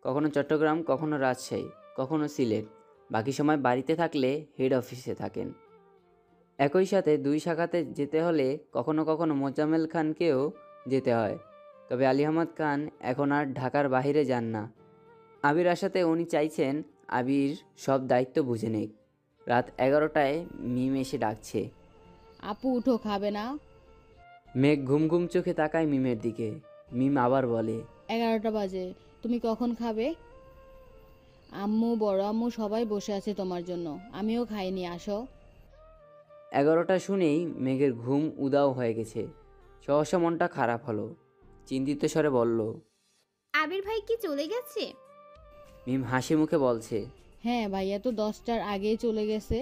কখনো চট্টগ্রাম, কখনো রাজশাহী, কখনো সিলেট, বাকি সময় বাড়িতে থাকলে হেড অফিসে থাকেন। একই সাথে দুই শাখাতে যেতে হলে কখনো কখনো মোজাম্মেল খানকেও যেতে হয়। তবে আলী আহমদ খান এখন আর ঢাকার বাইরে যান না। আবির আসাতে উনি চাইছেন আবির সব দায়িত্ব বুঝে নেক। রাত 11টায় মিম এসে ডাকছে। আপু উঠো, খাবে না? মেঘ ঘুম ঘুম চোখে তাকায় মিমের দিকে। মিম আবার বলে, 11টা বাজে, তুমি কখন খাবে? আম্মু, বড় আম্মু সবাই বসে আছে তোমার জন্য, আমিও খাইনি, আসো। 11টা শুনেই মেঘের ঘুম উদাও হয়ে গেছে। সহসা মনটা খারাপ হলো। চিন্তিত স্বরে বলল, আবির ভাই কি চলে গেছে? মিম হাসি মুখে বলছে, হ্যাঁ, ভাইয়া তো 10টার আগেই চলে গেছে।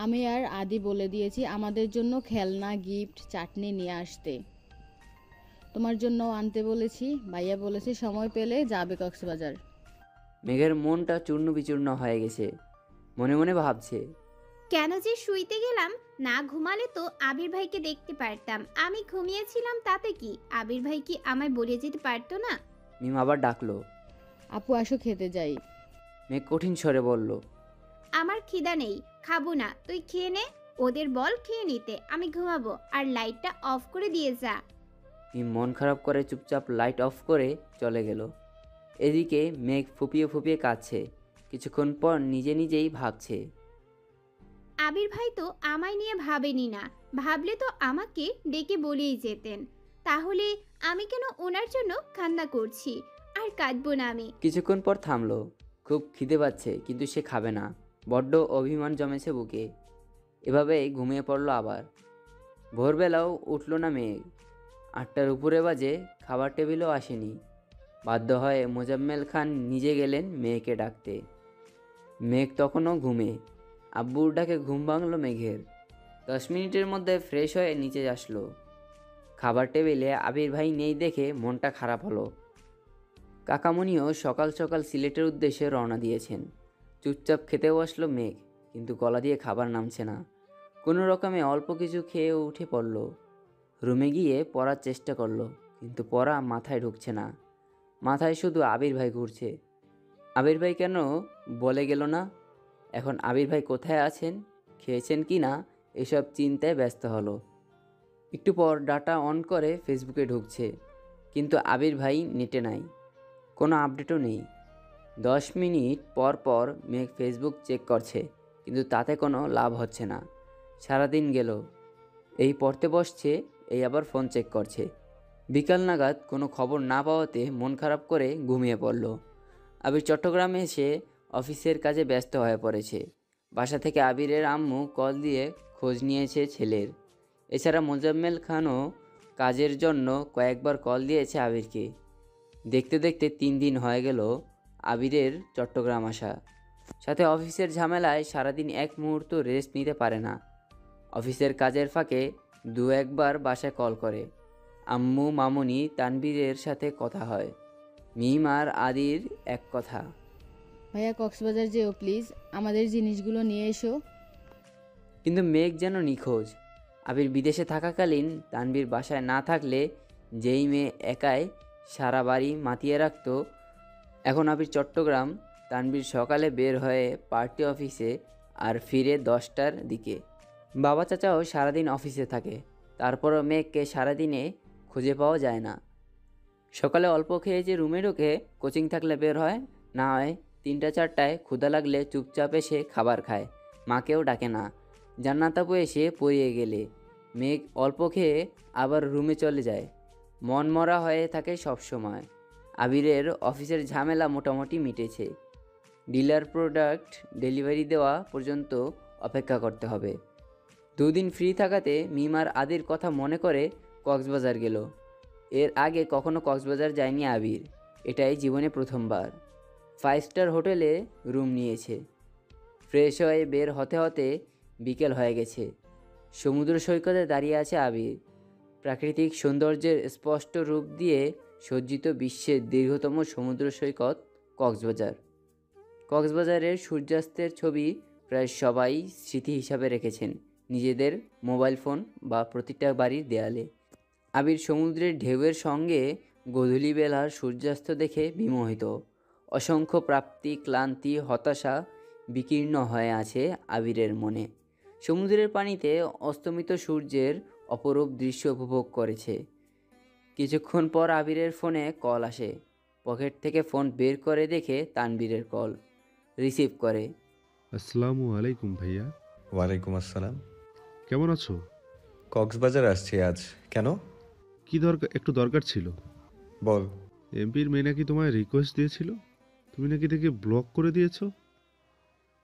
আমি আর আদি বলে দিয়েছি আমাদের জন্য খেলনা, গিফট, চাটনি নিয়ে আসতে। তোমার জন্য আনতে বলেছি। ভাইয়া বলেছে সময় পেলে যাবে কক্সবাজার। মেঘের মনটা চূর্ণ বিচূর্ণ হয়ে গেছে। মনে মনে ভাবছে, কেন যে শুইতে গেলাম, না ঘুমালে তো আবির ভাইকে দেখতে পারতাম। আমি ঘুমিয়েছিলাম তাতে কি? আবির ভাই কি আমায় বলে যেতে পারতো না? মিম আবার ডাকলো। আপু আসো, খেতে যাই। মেঘ কঠিন স্বরে বলল, আমার খিদা নেই, খাবো না, তুই খেয়ে নে। ওদের বল খেয়ে নিতে, আমি ঘুমাবো। আর লাইটটা অফ করে দিয়ে যা। মিম মন খারাপ করে চুপচাপ লাইট অফ করে চলে গেল। এদিকে মেঘ ফুপিয়ে ফুপিয়ে কাঁদছে। কিছুক্ষণ পর নিজে নিজেই ভাবছে, আবির ভাই তো আমায় নিয়ে ভাবেনি না। ভাবলে তো আমাকে ডেকে বলেই যেতেন। তাহলে আমি কেন ওনার জন্য কান্না করছি? আর কাঁদবো না আমি। কিছুক্ষণ পর থামলো। খুব খিদে পাচ্ছে, কিন্তু সে খাবে না। বড্ড অভিমান জমেছে বুকে। এভাবেই ঘুমিয়ে পড়লো আবার। ভোরবেলাও উঠল না মেঘ। 8টার উপরে বাজে, খাবার টেবিলেও আসেনি। বাধ্য হয়ে মোজাম্মেল খান নিজে গেলেন মেয়েকে ডাকতে। মেঘ তখনও ঘুমে। আব্বুর ডাকে ঘুম ভাঙল মেঘের। 10 মিনিটের মধ্যে ফ্রেশ হয়ে নিচে আসলো। খাবার টেবিলে আবির ভাই নেই দেখে মনটা খারাপ হলো। কাকামণিও সকাল সকাল সিলেটের উদ্দেশ্যে রওনা দিয়েছেন। চুপচাপ খেতে বসলো মেঘ, কিন্তু গলা দিয়ে খাবার নামছে না। কোনো রকমে অল্প কিছু খেয়ে উঠে পড়ল। রুমে গিয়ে পড়ার চেষ্টা করলো, কিন্তু পড়া মাথায় ঢুকছে না। মাথায় শুধু আবির ভাই ঘুরছে। আবির ভাই কেন বলে গেল না? এখন আবির ভাই কোথায় আছেন, খেয়েছেন কি না, এসব চিন্তায় ব্যস্ত হলো। একটু পর ডাটা অন করে ফেসবুকে ঢুকছে, কিন্তু আবির ভাই নেটে নাই। কোনো আপডেটও নেই। 10 মিনিট পর পর মেঘ ফেসবুক চেক করছে, কিন্তু তাতে কোনো লাভ হচ্ছে না। সারাদিন গেল, এই পড়তে বসছে, এই আবার ফোন চেক করছে। বিকাল নাগাদ কোনো খবর না পাওয়াতে মন খারাপ করে ঘুমিয়ে পড়ল। আবির চট্টগ্রামে এসে অফিসের কাজে ব্যস্ত হয়ে পড়েছে। বাসা থেকে আবিরের আম্মু কল দিয়ে খোঁজ নিয়েছে ছেলের। এছাড়া মোজাম্মেল খানও কাজের জন্য কয়েকবার কল দিয়েছে আবিরকে। দেখতে দেখতে 3 দিন হয়ে গেল আবিরের চট্টগ্রাম আসা। সাথে অফিসের ঝামেলায় সারাদিন এক মুহূর্ত রেস্ট নিতে পারে না। অফিসের কাজের ফাঁকে দু একবার বাসায় কল করে। আম্মু, মামুনি, তানবীরের সাথে কথা হয়। মিম আর আদির এক কথা। ভাইয়া কক্সবাজার যেও প্লিজ, আমাদের জিনিসগুলো নিয়ে এসো। কিন্তু মেঘ যেন নিখোঁজ। আবির বিদেশে থাকাকালীন তানবীর বাসায় না থাকলে যেই মেয়ে একাই সারা বাড়ি মাতিয়ে রাখত, এখন আবির চট্টগ্রাম। তানবীর সকালে বের হয়ে পার্টি অফিসে আর ফিরে 10টার দিকে। বাবা চাচাও সারাদিন অফিসে থাকে, তারপরও মেঘকে সারাদিনে খুঁজে পাওয়া যায় না। সকালে অল্প খেয়ে যে রুমে ঢোকে, কোচিং থাকলে বের হয়, না হয় 3টা 4টায় ক্ষুধা লাগলে চুপচাপ এসে খাবার খায়। মাকেও ডাকে না। জান্নাত আপু এসে পড়িয়ে গেলে মেঘ অল্প খেয়ে আবার রুমে চলে যায়। মন মরা হয়ে থাকে সব সময়। আবিরের অফিসের ঝামেলা মোটামুটি মিটেছে। ডিলার প্রোডাক্ট ডেলিভারি দেওয়া পর্যন্ত অপেক্ষা করতে হবে। 2 দিন ফ্রি থাকাতে মিম আর আদির কথা মনে করে কক্সবাজার গেল। এর আগে কখনো কক্সবাজার যায়নি আবির। এটাই জীবনে প্রথমবার। 5 স্টার হোটেলে রুম নিয়েছে। ফ্রেশ হয়ে বের হতে হতে বিকেল হয়ে গেছে। সমুদ্র সৈকতে দাঁড়িয়ে আছে আবির। প্রাকৃতিক সৌন্দর্যের স্পষ্ট রূপ দিয়ে সজ্জিত বিশ্বের দীর্ঘতম সমুদ্র সৈকত কক্সবাজার। কক্সবাজারের সূর্যাস্তের ছবি প্রায় সবাই স্মৃতি হিসাবে রেখেছেন নিজেদের মোবাইল ফোন বা প্রতিটা বাড়ির দেয়ালে। আবির সমুদ্রের ঢেউয়ের সঙ্গে গোধূলি বেলার সূর্যাস্ত দেখে বিমোহিত। অসংখ্য প্রাপ্তি, ক্লান্তি, হতাশা বিকীর্ণ হয়ে আছে আবিরের মনে। সমুদ্রের পানিতে অস্তমিত সূর্যের অপরূপ দৃশ্য উপভোগ করেছে। কিছুক্ষণ পর আবিরের ফোনে কল আসে। পকেট থেকে ফোন বের করে দেখে তানবীরের কল। রিসিভ করে। আসসালামু আলাইকুম ভাইয়া। ওয়ালাইকুম আসসালাম। কেমন আছো? কক্সবাজার আসছি আজ, কেন? কি দরকার? একটু দরকার ছিল। বল। এমপির মেয়ে নাকি তোমায় রিকোয়েস্ট দিয়েছিল, তুমি নাকি তাকে ব্লক করে দিয়েছো।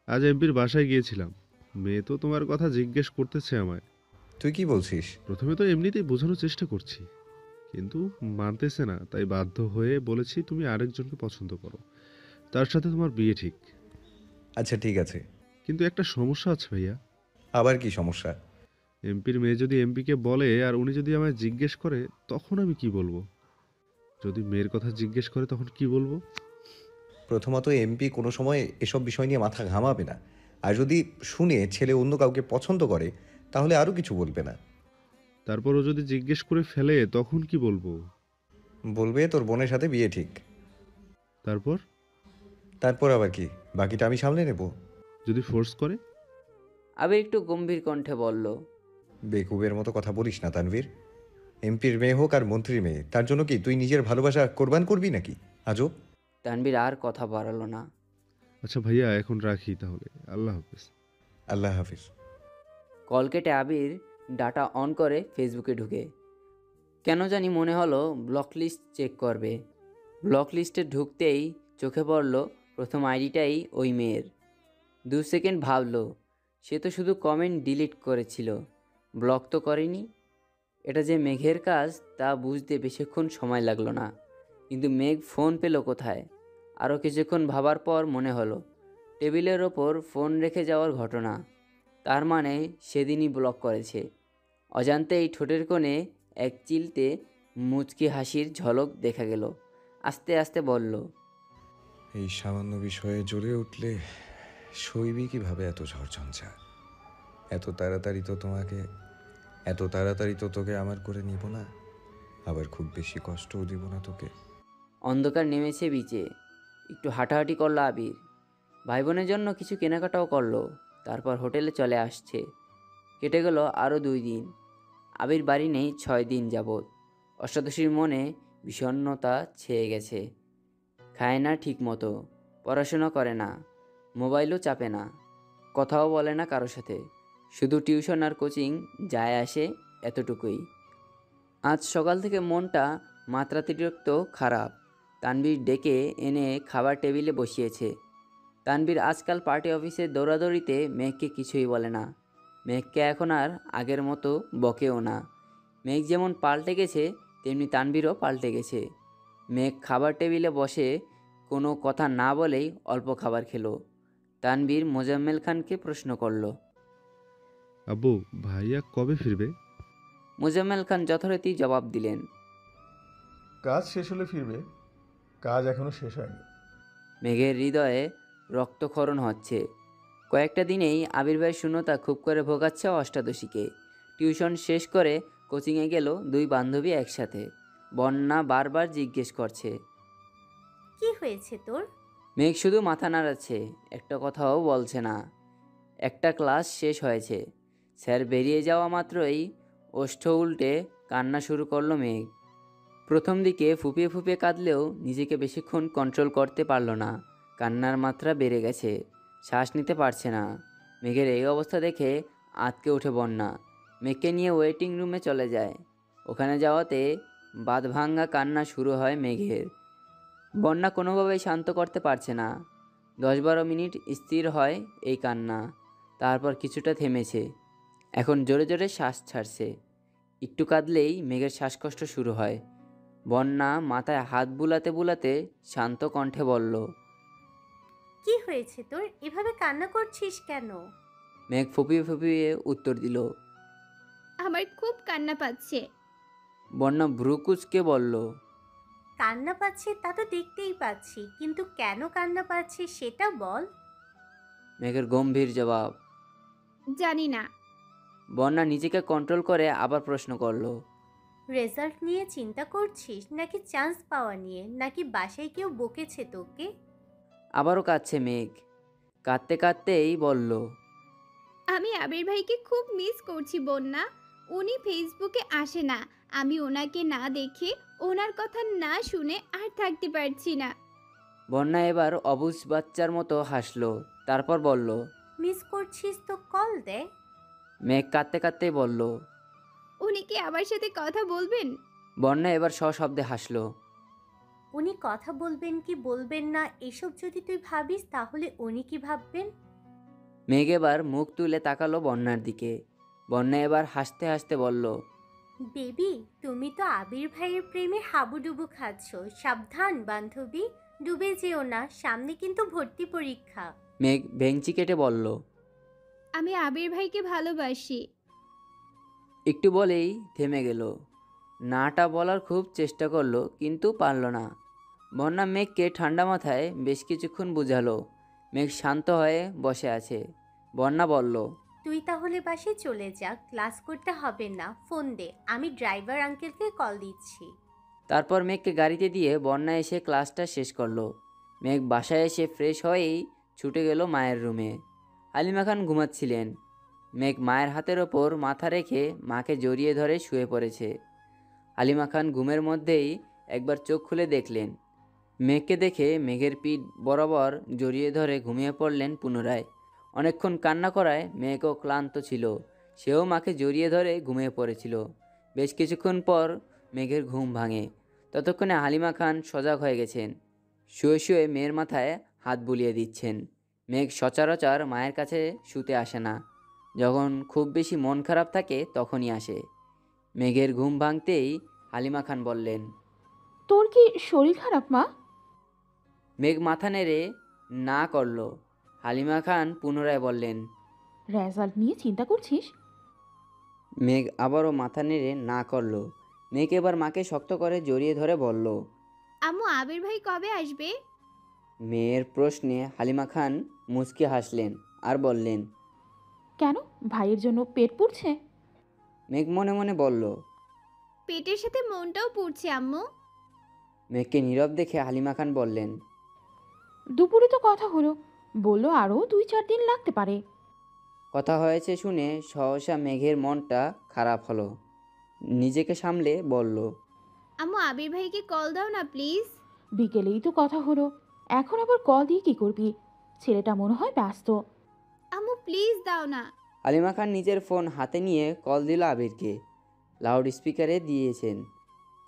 আজ এমপির বাসায় গিয়েছিলাম, মেয়ে তো তোমার কথা জিজ্ঞেস করতেছে আমায়। তুই কি বলছিস? প্রথমে তো এমনিতেই বোঝানোর চেষ্টা করছি, কিন্তু মানতেছে না, তাই বাধ্য হয়ে বলেছি তুমি আরেকজনকে পছন্দ করো, তার সাথে তোমার বিয়ে ঠিক। আচ্ছা ঠিক আছে। কিন্তু একটা সমস্যা আছে ভাইয়া। আবার কি সমস্যা? এমপির মেয়ে যদি এমপিকে বলে আর উনি যদি আমায় জিজ্ঞেস করে, তখন আমি কি বলবো? যদি মেয়ের কথা জিজ্ঞেস করে তখন কি বলবো? প্রথমত এমপি কোনো সময় এসব বিষয় নিয়ে মাথা ঘামাবে না। আর যদি শুনে ছেলে অন্য কাউকে পছন্দ করে তাহলে আরও কিছু বলবে না। তারপর ও যদি জিজ্ঞেস করে ফেলে তখন কি বলবো? বলবে তোর বোনের সাথে বিয়ে ঠিক। তারপর তারপর আবার কি? বাকিটা আমি সামলে নেব। যদি ফোর্স করে? আবির একটু গম্ভীর কণ্ঠে বলল, বেকুবের মতো কথা বলিস না তানভীর। এমপির মেয়ে হোক আর মন্ত্রীর মেয়ে, তার জন্য কি তুই নিজের ভালোবাসা কোরবান করবি নাকি? আজব। তানবীর আর কথা বাড়ালো না। আচ্ছা ভাইয়া, এখন রাখি তাহলে, আল্লাহ হাফেজ। আল্লাহ হাফিজ। কল কেটে আবির ডাটা অন করে ফেসবুকে ঢুকে। কেন জানি মনে হলো ব্লক লিস্ট চেক করবে। ব্লক লিস্টে ঢুকতেই চোখে পড়ল প্রথম আইডিটাই ওই মেয়ের। 2 সেকেন্ড ভাবলো, সে তো শুধু কমেন্ট ডিলিট করেছিল, ব্লক তো করেনি। এটা যে মেঘের কাজ তা বুঝতে বেশিক্ষণ সময় লাগলো না। কিন্তু মেঘ ফোন পেল কোথায়? আরও কিছুক্ষণ ভাবার পর মনে হলো টেবিলের ওপর ফোন রেখে যাওয়ার ঘটনা। তার মানে সেদিনই ব্লক করেছে। অজান্তেই ঠোঁটের কোণে এক চিলতে মুচকি হাসির ঝলক দেখা গেল। আস্তে আস্তে বলল, এই সামান্য বিষয়ে জ্বলে উঠলে সইবি কিভাবে এত ঝড়ঝঞ্ঝা? এত তাড়াতাড়ি তো তোকে আমার করে নিব না, আবার খুব বেশি কষ্টও দিব না তোকে। অন্ধকার নেমেছে বিচে। একটু হাঁটাহাঁটি করলো আবির। ভাই বোনের জন্য কিছু কেনাকাটাও করলো। তারপর হোটেলে চলে আসছে। কেটে গেল আরও 2 দিন। আবির বাড়ি নেই 6 দিন যাবৎ। অষ্টাদশীর মনে বিষণ্ণতা ছেয়ে গেছে। খায় না ঠিক মতো, পড়াশোনা করে না, মোবাইলও চাপে না, কথাও বলে না কারোর সাথে। শুধু টিউশন আর কোচিং যায় আসে, এতটুকুই। আজ সকাল থেকে মনটা মাত্রাতিরিক্ত খারাপ। তানবীর ডেকে এনে খাবার টেবিলে বসিয়েছে। তানবীর আজকাল পার্টি অফিসে দৌড়াদৌড়িতে মেঘকে কিছুই বলে না। মেঘকে এখন আর আগের মতো বকেও না। মেঘ যেমন পাল্টে গেছে তেমনি তানবীরও পাল্টে গেছে। মেঘ খাবার টেবিলে বসে কোনো কথা না বলেই অল্প খাবার খেলো। তানবীর মোজাম্মেল খানকে প্রশ্ন করল। আব্বু, ভাইয়া কবে ফিরবে? মোজাম্মেল খান যথারীতি জবাব দিলেন, কাজ শেষ হলে ফিরবে, কাজ এখনো শেষ হয়নি। মেঘের হৃদয়ে রক্তক্ষরণ হচ্ছে। কয়েকটা দিনেই আবির ভাইয়ের শূন্যতা খুব করে ভোগাচ্ছে অষ্টাদশীকে। টিউশন শেষ করে কোচিংয়ে গেল 2 বান্ধবী একসাথে। বন্যা বারবার জিজ্ঞেস করছে, কি হয়েছে তোর? মেঘ শুধু মাথা নাড়াচ্ছে, একটা কথাও বলছে না। একটা ক্লাস শেষ হয়েছে। স্যার বেরিয়ে যাওয়া মাত্রই ওষ্ঠ উল্টে কান্না শুরু করলো মেঘ। প্রথম দিকে ফুপিয়ে ফুপিয়ে কাঁদলেও নিজেকে বেশিক্ষণ কন্ট্রোল করতে পারল না। কান্নার মাত্রা বেড়ে গেছে, শ্বাস নিতে পারছে না। মেঘের এই অবস্থা দেখে আঁতকে ওঠে বন্যা। মেঘকে নিয়ে ওয়েটিং রুমে চলে যায়। ওখানে যাওয়াতে বাঁধভাঙ্গা কান্না শুরু হয় মেঘের। বন্যা কোনোভাবেই শান্ত করতে পারছে না। 10-12 মিনিট স্থির হয় এই কান্না, তারপর কিছুটা থেমেছে। এখন জোরে জোরে শ্বাস ছাড়ছে। একটু কাঁদলেই মেঘের শ্বাসকষ্ট শুরু হয়। বন্যা মাথায় হাত বুলাতে বুলাতে শান্ত কণ্ঠে বলল, কি হয়েছে তোর? এভাবে কান্না করছিস কেন? মেঘ ফুপিয়ে ফুপিয়ে উত্তর দিল। আমার খুব কান্না পাচ্ছে। বন্যা ভ্রুকুচকে বলল, কান্না পাচ্ছে তা তো দেখতেই পাচ্ছি, কিন্তু কেন কান্না পাচ্ছিস সেটা বল। মেঘের গম্ভীর জবাব। জানি না। বন্যা নিজেকে কন্ট্রোল করে আবার প্রশ্ন করলো, রেজাল্ট নিয়ে চিন্তা করছিস, নাকি চান্স পাওয়া নিয়ে, নাকি বাসায় কেউ বকেছে তোকে? আবারও কাঁদছে মেঘ। কাঁদতে কাঁদতেই বলল, আমি আবির ভাইকে খুব মিস করছি বন্যা। উনি ফেসবুকে আসে না। আমি ওনাকে না দেখে, ওনার কথা না শুনে আর থাকতে পারছি না। বন্যা এবার অবুঝ বাচ্চার মতো হাসলো। তারপর বলল, মিস করছিস তো কল দে। মেঘ কাঁদতে কাঁদতেই বলল। উনি কি আমার সাথে কথা বলবেন? বন্যা এবার সশব্দে হাসলো। উনি কথা বলবেন কি বলবেন না এসব যদি তুই ভাবিস তাহলে উনি কি ভাববেন? মেঘ এবার মুখ তুলে তাকালো বন্যার দিকে। বন্যা এবার হাসতে হাসতে বলল, বেবি, তুমি তো আবির ভাইয়ের প্রেমে হাবুডুবু খাচ্ছ। সাবধান বান্ধবী, ডুবে যেও না, সামনে কিন্তু ভর্তি পরীক্ষা। মেঘ ভেংচি কেটে বলল। আমি আবির ভাইকে ভালোবাসি। একটু বলেই থেমে গেল। নাটা বলার খুব চেষ্টা করলো, কিন্তু পারল না। বন্যা মেঘকে ঠান্ডা মাথায় বেশ কিছুক্ষণ বুঝালো। মেঘ শান্ত হয়ে বসে আছে। বন্যা বলল, তুই তাহলে বাসে চলে যা, ক্লাস করতে হবে না, ফোন দে, আমি ড্রাইভার আঙ্কেলকে কল দিচ্ছি। তারপর মেঘকে গাড়িতে দিয়ে বন্যা এসে ক্লাসটা শেষ করলো। মেঘ বাসায় এসে ফ্রেশ হয়েই ছুটে গেল মায়ের রুমে। হালিমা খান ঘুমাচ্ছিলেন। মেঘ মায়ের হাতের ওপর মাথা রেখে মাকে জড়িয়ে ধরে শুয়ে পড়েছে। হালিমা খান ঘুমের মধ্যেই একবার চোখ খুলে দেখলেন। মেঘকে দেখে মেঘের পিঠ বরাবর জড়িয়ে ধরে ঘুমিয়ে পড়লেন পুনরায়। অনেকক্ষণ কান্না করায় মেঘও ক্লান্ত ছিল। সেও মাকে জড়িয়ে ধরে ঘুমিয়ে পড়েছিল। বেশ কিছুক্ষণ পর মেঘের ঘুম ভাঙে। ততক্ষণে হালিমা খান সজাগ হয়ে গেছেন। শুয়ে শুয়ে মেয়ের মাথায় হাত বুলিয়ে দিচ্ছেন। মেঘ সচরাচর মায়ের কাছে শুতে আসে না। যখন খুব বেশি মন খারাপ থাকে তখনই আসে। মেঘের ঘুম ভাঙতেই হালিমা খান বললেন, তোর কি শরীর খারাপ মা? মেঘ মাথা নেড়ে না করল। হালিমা খান পুনরায় বললেন, রেজাল্ট নিয়ে চিন্তা করছিস? মেঘ আবারও মাথা নেড়ে না করল। মেঘ এবার মাকে শক্ত করে জড়িয়ে ধরে বলল। আম্মু, আবির ভাই কবে আসবে? মেয়ের প্রশ্নে হালিমা খান মুচকি হাসলেন আর বললেন, কেন, ভাইয়ের জন্য পেট পুড়ছে? মেঘ মনে মনে বলল। পেটের সাথে মনটাও পুড়ছে আম্মু। মেঘকে নীরব দেখে হালিমা খান বললেন, দুপুরে তো কথা হলো, বললো আরও 2-4 দিন লাগতে পারে। কথা হয়েছে শুনে সহসা মেঘের মনটা খারাপ হলো। নিজেকে সামলে বলল, আম্মু, আবির ভাইকে কল দাও না প্লিজ। বিকেলেই তো কথা হলো, এখন আবার কল দিয়ে কি করবি? ছেলেটা মনে হয় ব্যস্ত। আম্মু প্লিজ দাও না। হালিমা খান নিজের ফোন হাতে নিয়ে কল দিল আবিরকে। লাউড স্পিকারে দিয়েছেন।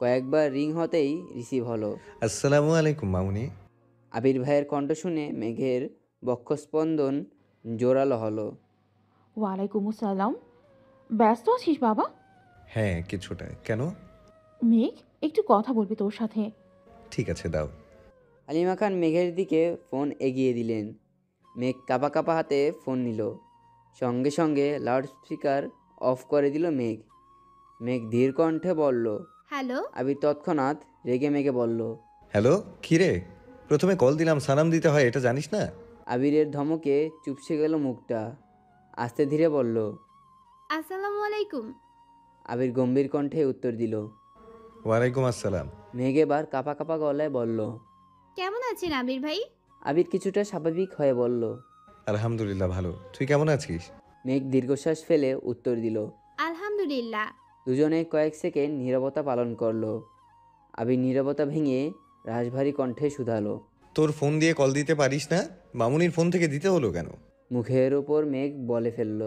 কয়েকবার রিং হতেই রিসিভ হলো। আসসালামু আলাইকুম মামুনি। আবির ভাইয়ের কণ্ঠ শুনে মেঘের বক্ষস্পন্দন জোরালো হলো। ওয়ালাইকুম আসসালাম। ব্যস্ত আছিস বাবা? হ্যাঁ, কিছুটা। কেন? মেঘ একটু কথা বলবে তোর সাথে। ঠিক আছে, দাও। হালিমা খান মেঘের দিকে ফোন এগিয়ে দিলেন। মেঘ কাঁপা কাঁপা হাতে ফোন নিল। সঙ্গে সঙ্গে লাউডস্পিকার অফ করে দিল মেঘ। মেঘ ধীর কণ্ঠে বলল। হ্যালো। আবির তৎক্ষণাৎ রেগে মেগে বলল, হ্যালো, কিরে? প্রথমে কল দিলাম, সালাম দিতে হয়, এটা জানিস না? আবিরের ধমকে চুপসে গেল মুখটা। আস্তে ধীরে বলল, আসসালামু আলাইকুম। আবির গম্ভীর কণ্ঠে উত্তর দিল। ওয়ালাইকুম আসসালাম। মেঘ এবার কাঁপা কাঁপা গলায় বলল, কেমন আছেন আবির ভাই? আবির কিছুটা স্বাভাবিক হয়ে বলল, আলহামদুলিল্লাহ ভালো। তুই কেমন আছিস? মেঘ দীর্ঘশ্বাস ফেলে উত্তর দিল। আলহামদুলিল্লাহ। দুজনে কয়েক সেকেন্ড নীরবতা পালন করলো। আবির নীরবতা ভেঙে রাশভারী কণ্ঠে শুধালো, তোর ফোন দিয়ে কল দিতে পারিস না? মামুনির ফোন থেকে দিতে হলো কেন? মুখের ওপর মেঘ বলে ফেলল।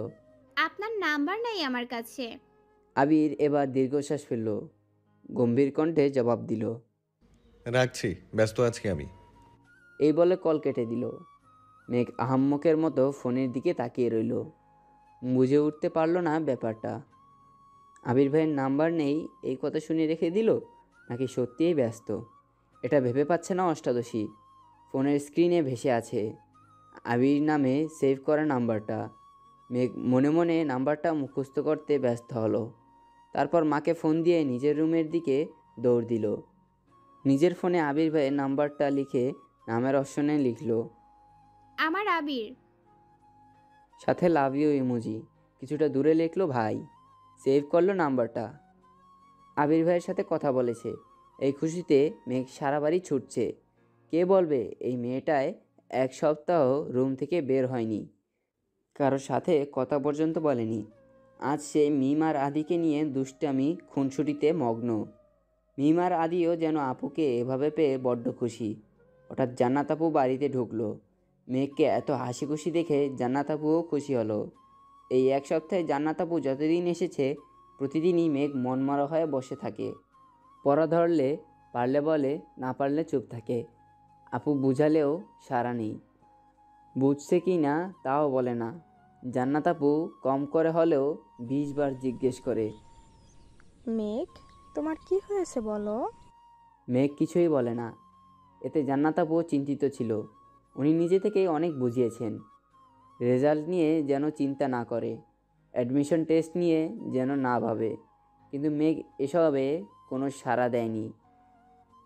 আপনার নাম্বার নাই আমার কাছে। আবির এবার দীর্ঘশ্বাস ফেলল। গম্ভীর কণ্ঠে জবাব দিল, রাখছি, ব্যস্ত আছি আমি। এই বলে কল কেটে দিল। মেঘ আহাম্মকের মতো ফোনের দিকে তাকিয়ে রইল। বুঝে উঠতে পারল না ব্যাপারটা। আবির ভাইয়ের নাম্বার নেই এই কথা শুনে রেখে দিল, নাকি সত্যিই ব্যস্ত? এটা ভেবে পাচ্ছে না অষ্টাদশী। ফোনের স্ক্রিনে ভেসে আছে আবির নামে সেভ করা নাম্বারটা। মেঘ মনে মনে নাম্বারটা মুখস্থ করতে ব্যস্ত হলো। তারপর মাকে ফোন দিয়ে নিজের রুমের দিকে দৌড় দিল। নিজের ফোনে আবির ভাইয়ের নাম্বারটা লিখে নামের অপশনে লিখল, আমার আবির। সাথে লাভ ইউ ইমোজি। কিছুটা দূরে লিখলো ভাই। সেভ করলো নাম্বারটা। আবির ভাইয়ের সাথে কথা বলেছে। এই খুশিতে মেঘ সারা বাড়ি ছুটছে। কে বলবে এই মেয়েটায় এক সপ্তাহ রুম থেকে বের হয়নি, কারোর সাথে কথা পর্যন্ত বলেনি। আজ সে মিম আর আদিকে নিয়ে দুষ্টামি খুনসুটিতে মগ্ন। মিম আর আদিও যেন আপুকে এভাবে পেয়ে বড্ড খুশি। হঠাৎ জান্নাত আপু বাড়িতে ঢুকলো। মেঘকে এত হাসি খুশি দেখে জান্নাত আপুও খুশি হলো। এই এক সপ্তাহে জান্নাত আপু যতদিন এসেছে প্রতিদিনই মেঘ মনমরা হয়ে বসে থাকে। পড়া ধরলে পারলে বলে, না পারলে চুপ থাকে। আপু বুঝালেও সাড়া নেই, বুঝছে কি না তাও বলে না। জান্নাত আপু কম করে হলেও 20 বার জিজ্ঞেস করে। মেঘ, তোমার কি হয়েছে বলো? মেঘ কিছুই বলে না। এতে জান্নাত আপু চিন্তিত ছিল। উনি নিজে থেকেই অনেক বুঝিয়েছেন, রেজাল্ট নিয়ে যেন চিন্তা না করে, অ্যাডমিশন টেস্ট নিয়ে যেন না ভাবে। কিন্তু মেঘ এসবে কোনো সাড়া দেয়নি।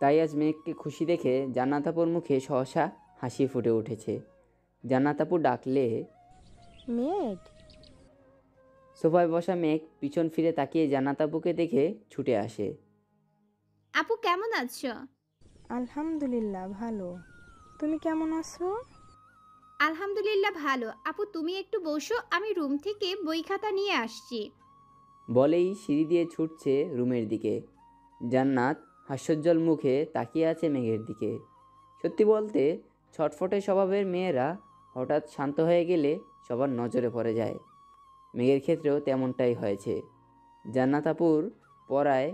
তাই আজ মেঘকে খুশি দেখে জান্নাত আপুর মুখে সহসা হাসি ফুটে উঠেছে। জান্নাত আপু ডাকলে, মেঘ। সোফায় বসা মেঘ পিছন ফিরে তাকিয়ে জান্নাত আপুকে দেখে ছুটে আসে। আপু কেমন আছো? আলহামদুলিল্লাহ ভালো। তুমি কেমন আছো? আলহামদুলিল্লাহ ভালো। আপু তুমি একটু বসো, আমি রুম থেকে বই খাতা নিয়ে আসছি। বলেই সিঁড়ি দিয়ে ছুটছে রুমের দিকে। জান্নাত হাস্যোজ্জ্বল মুখে তাকিয়ে আছে মেঘের দিকে। সত্যি বলতে ছটফটে স্বভাবের মেয়েরা হঠাৎ শান্ত হয়ে গেলে সবার নজরে পড়ে যায়। মেঘের ক্ষেত্রেও তেমনটাই হয়েছে। জান্নাত আপুর পড়ায়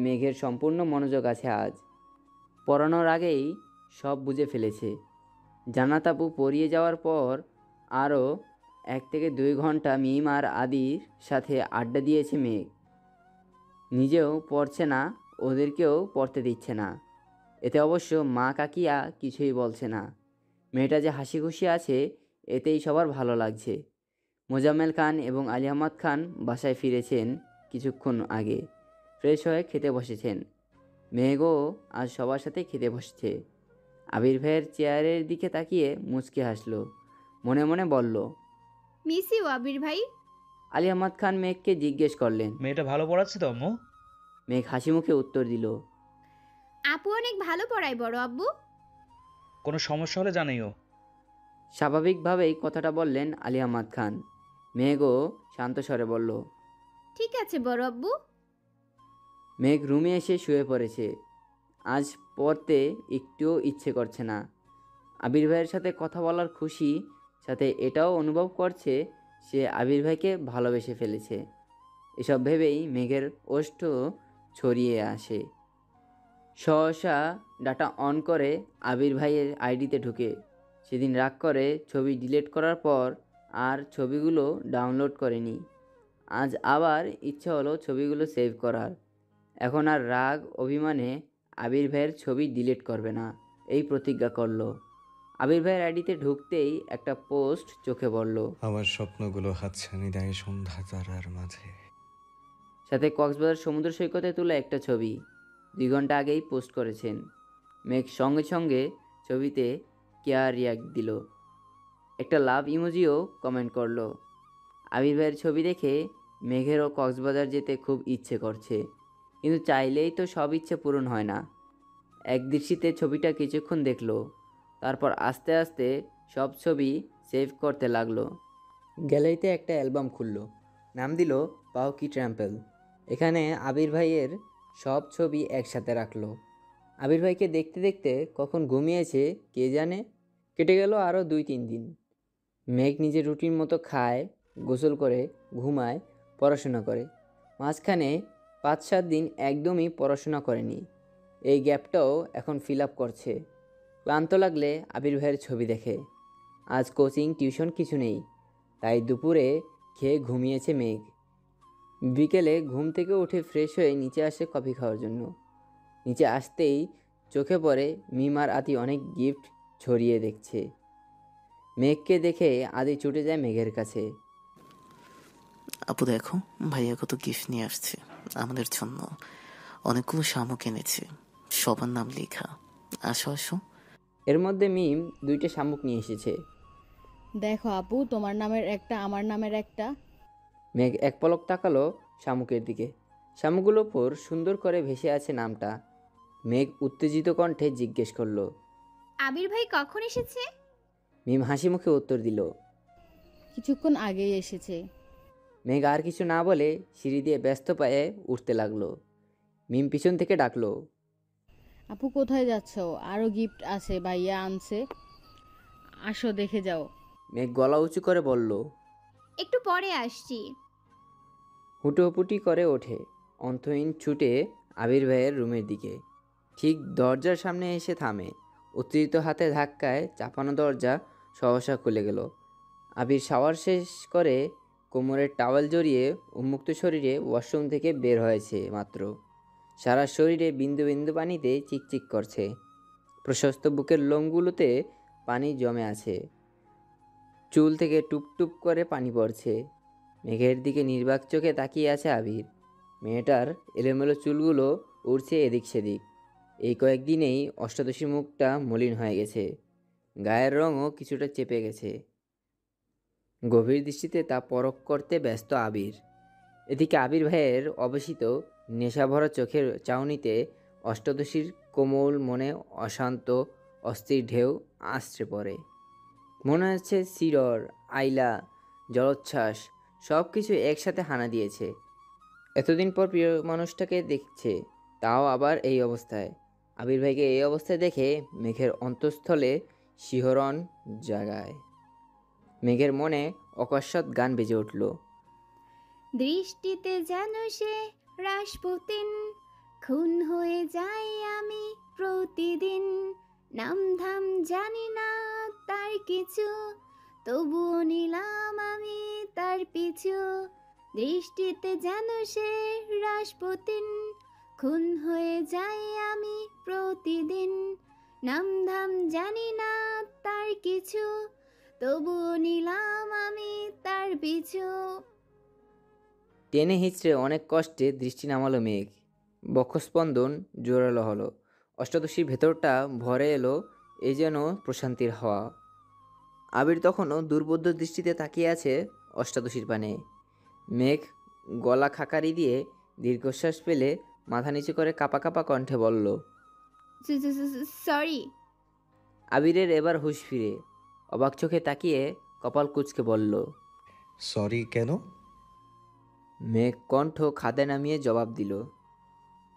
মেঘের সম্পূর্ণ মনোযোগ আছে আজ। পড়ানোর আগেই সব বুঝে ফেলেছে। জান্নাত আপু পড়িয়ে যাওয়ার পর আরও 1 থেকে 2 ঘন্টা মিম আর আদির সাথে আড্ডা দিয়েছে মেঘ। নিজেও পড়ছে না, ওদেরকেও পড়তে দিচ্ছে না। এতে অবশ্য মা কাকিয়া কিছুই বলছে না। মেয়েটা যে হাসি খুশি আছে এতেই সবার ভালো লাগছে। মোজাম্মেল খান এবং আলী আহমদ খান বাসায় ফিরেছেন কিছুক্ষণ আগে। ফ্রেশ হয়ে খেতে বসেছেন। মেঘও আজ সবার সাথে খেতে বসছে। আবির ভাইয়ের চেয়ারের দিকে তাকিয়ে মুচকে হাসলো। মনে মনে বলল, মিস ইউ আবির ভাই। আলী আহমদ খান মেঘকে জিজ্ঞেস করলেন। মেয়েটা ভালো পড়াচ্ছে তো আম্মু? মেঘ হাসি মুখে উত্তর দিল, আপু অনেক ভালো পড়ায় বড় আব্বু। কোনো সমস্যা হলে জানাইও। স্বাভাবিকভাবেই কথাটা বললেন আলী আহমদ খান। মেঘও শান্ত স্বরে বলল, ঠিক আছে বড় আব্বু। মেঘ রুমে এসে শুয়ে পড়েছে। আজ পড়তে একটুও ইচ্ছে করছে না। আবির ভাইয়ের সাথে কথা বলার খুশি, সাথে এটাও অনুভব করছে সে আবির ভাইকে ভালোবেসে ফেলেছে। এসব ভেবেই মেঘের ওষ্ঠ ছড়িয়ে আসে। সহসা ডাটা অন করে আবির ভাইয়ের আইডিতে ঢুকে সেদিন রাগ করে ছবি ডিলিট করার পর আর ছবিগুলো ডাউনলোড করেনি। আজ আবার ইচ্ছে হলো ছবিগুলো সেভ করার। এখন আর রাগ অভিমানে আবির ভাইয়ের ছবি ডিলিট করবে না, এই প্রতিজ্ঞা করলো। আবির ভাইয়ের আইডিতে ঢুকতেই একটা পোস্ট চোখে পড়ল। আমার স্বপ্নগুলো হাতছানি দেয় সন্ধ্যা তারার মাঝে। সাথে কক্সবাজার সমুদ্র সৈকতে তোলা একটা ছবি। 2 ঘন্টা আগেই পোস্ট করেছেন। মেঘ সঙ্গে সঙ্গে ছবিতে কেয়ার রিয়াক্ট দিল, একটা লাভ ইমোজিও কমেন্ট করলো। আবির ভাইয়ের ছবি দেখে মেঘেরও কক্সবাজার যেতে খুব ইচ্ছে করছে, কিন্তু চাইলেই তো সব ইচ্ছে পূরণ হয় না। এক দৃষ্টিতে ছবিটা কিছুক্ষণ দেখলো, তারপর আস্তে আস্তে সব ছবি সেভ করতে লাগলো। গ্যালারিতে একটা অ্যালবাম খুললো, নাম দিল পাওকি ট্র্যাম্পেল। এখানে আবির ভাইয়ের সব ছবি একসাথে রাখলো। আবির ভাইকে দেখতে দেখতে কখন ঘুমিয়েছে কে জানে। কেটে গেল আরও 2-3 দিন। মেঘ নিজের রুটিন মতো খায়, গোসল করে, ঘুমায়, পড়াশোনা করে। মাঝখানে 5-7 দিন একদমই পড়াশোনা করেনি। এই গ্যাপটাও এখন ফিল আপ করছে। ক্লান্ত লাগলে আবির ভাইয়ের ছবি দেখে। আজ কোচিং টিউশন কিছু নেই, তাই দুপুরে খেয়ে ঘুমিয়েছে মেঘ। বিকেলে ঘুম থেকে উঠে ফ্রেশ হয়ে নিচে আসে কফি খাওয়ার জন্য। নিচে আসতেই চোখে পড়ে মিম আর আদি অনেক গিফট ছড়িয়ে দেখছে। মেঘকে দেখে আদি ছুটে যায় মেঘের কাছে। আপু দেখো, ভাইয়া কত গিফট নিয়ে আসছে আমাদের জন্য। অনেকগুলো শামুক এনেছে, সবার নাম লেখা। আসো আসো। এর মধ্যে মিম 2টা শামুক নিয়ে এসেছে। দেখো আপু, তোমার নামের একটা, আমার নামের একটা। মেঘ এক পলক তাকালো শামুকের দিকে। শামুকগুলোর উপর সুন্দর করে ভেসে আছে নামটা। মেঘ উত্তেজিত কণ্ঠে জিজ্ঞেস করলো, আবির ভাই কখন এসেছে? মিম হাসি মুখে উত্তর দিল। কিছুক্ষণ আগেই এসেছে। মেঘ আর কিছু না বলে সিঁড়ি দিয়ে ব্যস্ত পায়ে উঠতে লাগলো। মিম পিছন থেকে ডাকলো, আপু কোথায় যাচ্ছ? আরও গিফট আছে, ভাইয়া আনছে, আসো দেখে যাও। মেঘ গলা উঁচু করে বলল। একটু পরে আসছি। হুটোপুটি করে ওঠে। অন্তহীন ছুটে আবির ভাইয়ের রুমের দিকে। ঠিক দরজার সামনে এসে থামে। উত্তেজিত হাতে ধাক্কায় চাপানো দরজা সহসা খুলে গেল। আবির শাওয়ার শেষ করে কোমরের টাওয়েল জড়িয়ে উন্মুক্ত শরীরে ওয়াশরুম থেকে বের হয়েছে মাত্র। সারা শরীরে বিন্দু বিন্দু পানিতে চিকচিক করছে। প্রশস্ত বুকের লোমগুলোতে পানি জমে আছে। চুল থেকে টুপটুপ করে পানি পড়ছে। মেঘের দিকে নির্বাক চোখে তাকিয়ে আছে আবির। মেয়েটার এলোমেলো চুলগুলো উড়ছে এদিক সেদিক। এই কয়েকদিনেই অষ্টাদশীর মুখটা মলিন হয়ে গেছে। গায়ের রঙও কিছুটা চেপে গেছে। গভীর দৃষ্টিতে তা পরখ করতে ব্যস্ত আবির। এদিকে আবির ভাইয়ের অবসিত নেশাভরা চোখের চাউনিতে অষ্টাদশীর কোমল মনে অশান্ত অস্থির ঢেউ আছড়ে পড়ে। মনে হচ্ছে শিরর, আইলা, জলোচ্ছ্বাস সব কিছু একসাথে হানা দিয়েছে। এতদিন পর প্রিয় মানুষটাকে দেখছে, তাও আবার এই অবস্থায়। আবির ভাইকে এই অবস্থায় দেখে মেঘের অন্তঃস্থলে শিহরণ জাগায়। মেঘের মনে অকস্মাৎ গান বেজে উঠল। দৃষ্টিতে যেন সে রাসপুতিন, খুন হয়ে যাই আমি প্রতিদিন। নাম ধাম জানি না তার কিছু, তবুও নিলাম আমি তার পিছু। দৃষ্টিতে যেন সে রাসপুতিন, খুন হয়ে যাই আমি প্রতিদিন। নাম ধাম জানি না তার কিছু, তবুও নিলাম আমি তার পিছু। টেনে হিচড়ে অনেক কষ্টে দৃষ্টি নামালো মেঘ। বক্ষস্পন্দন জোরালো হলো। অষ্টাদশীর ভেতরটা ভরে এলো এই যেন প্রশান্তির হাওয়া। আবির তখনও দুর্বোধ্য দৃষ্টিতে তাকিয়ে আছে অষ্টাদশীর পানে। মেঘ গলা খাকারি দিয়ে দীর্ঘশ্বাস ফেলে মাথা নিচু করে কাঁপা কাঁপা কণ্ঠে বলল, সরি। আবিরের এবার হুঁশ ফিরে অবাক চোখে তাকিয়ে কপাল কুঁচকে বলল, সরি কেন? মেঘ কণ্ঠ খাদে নামিয়ে জবাব দিল,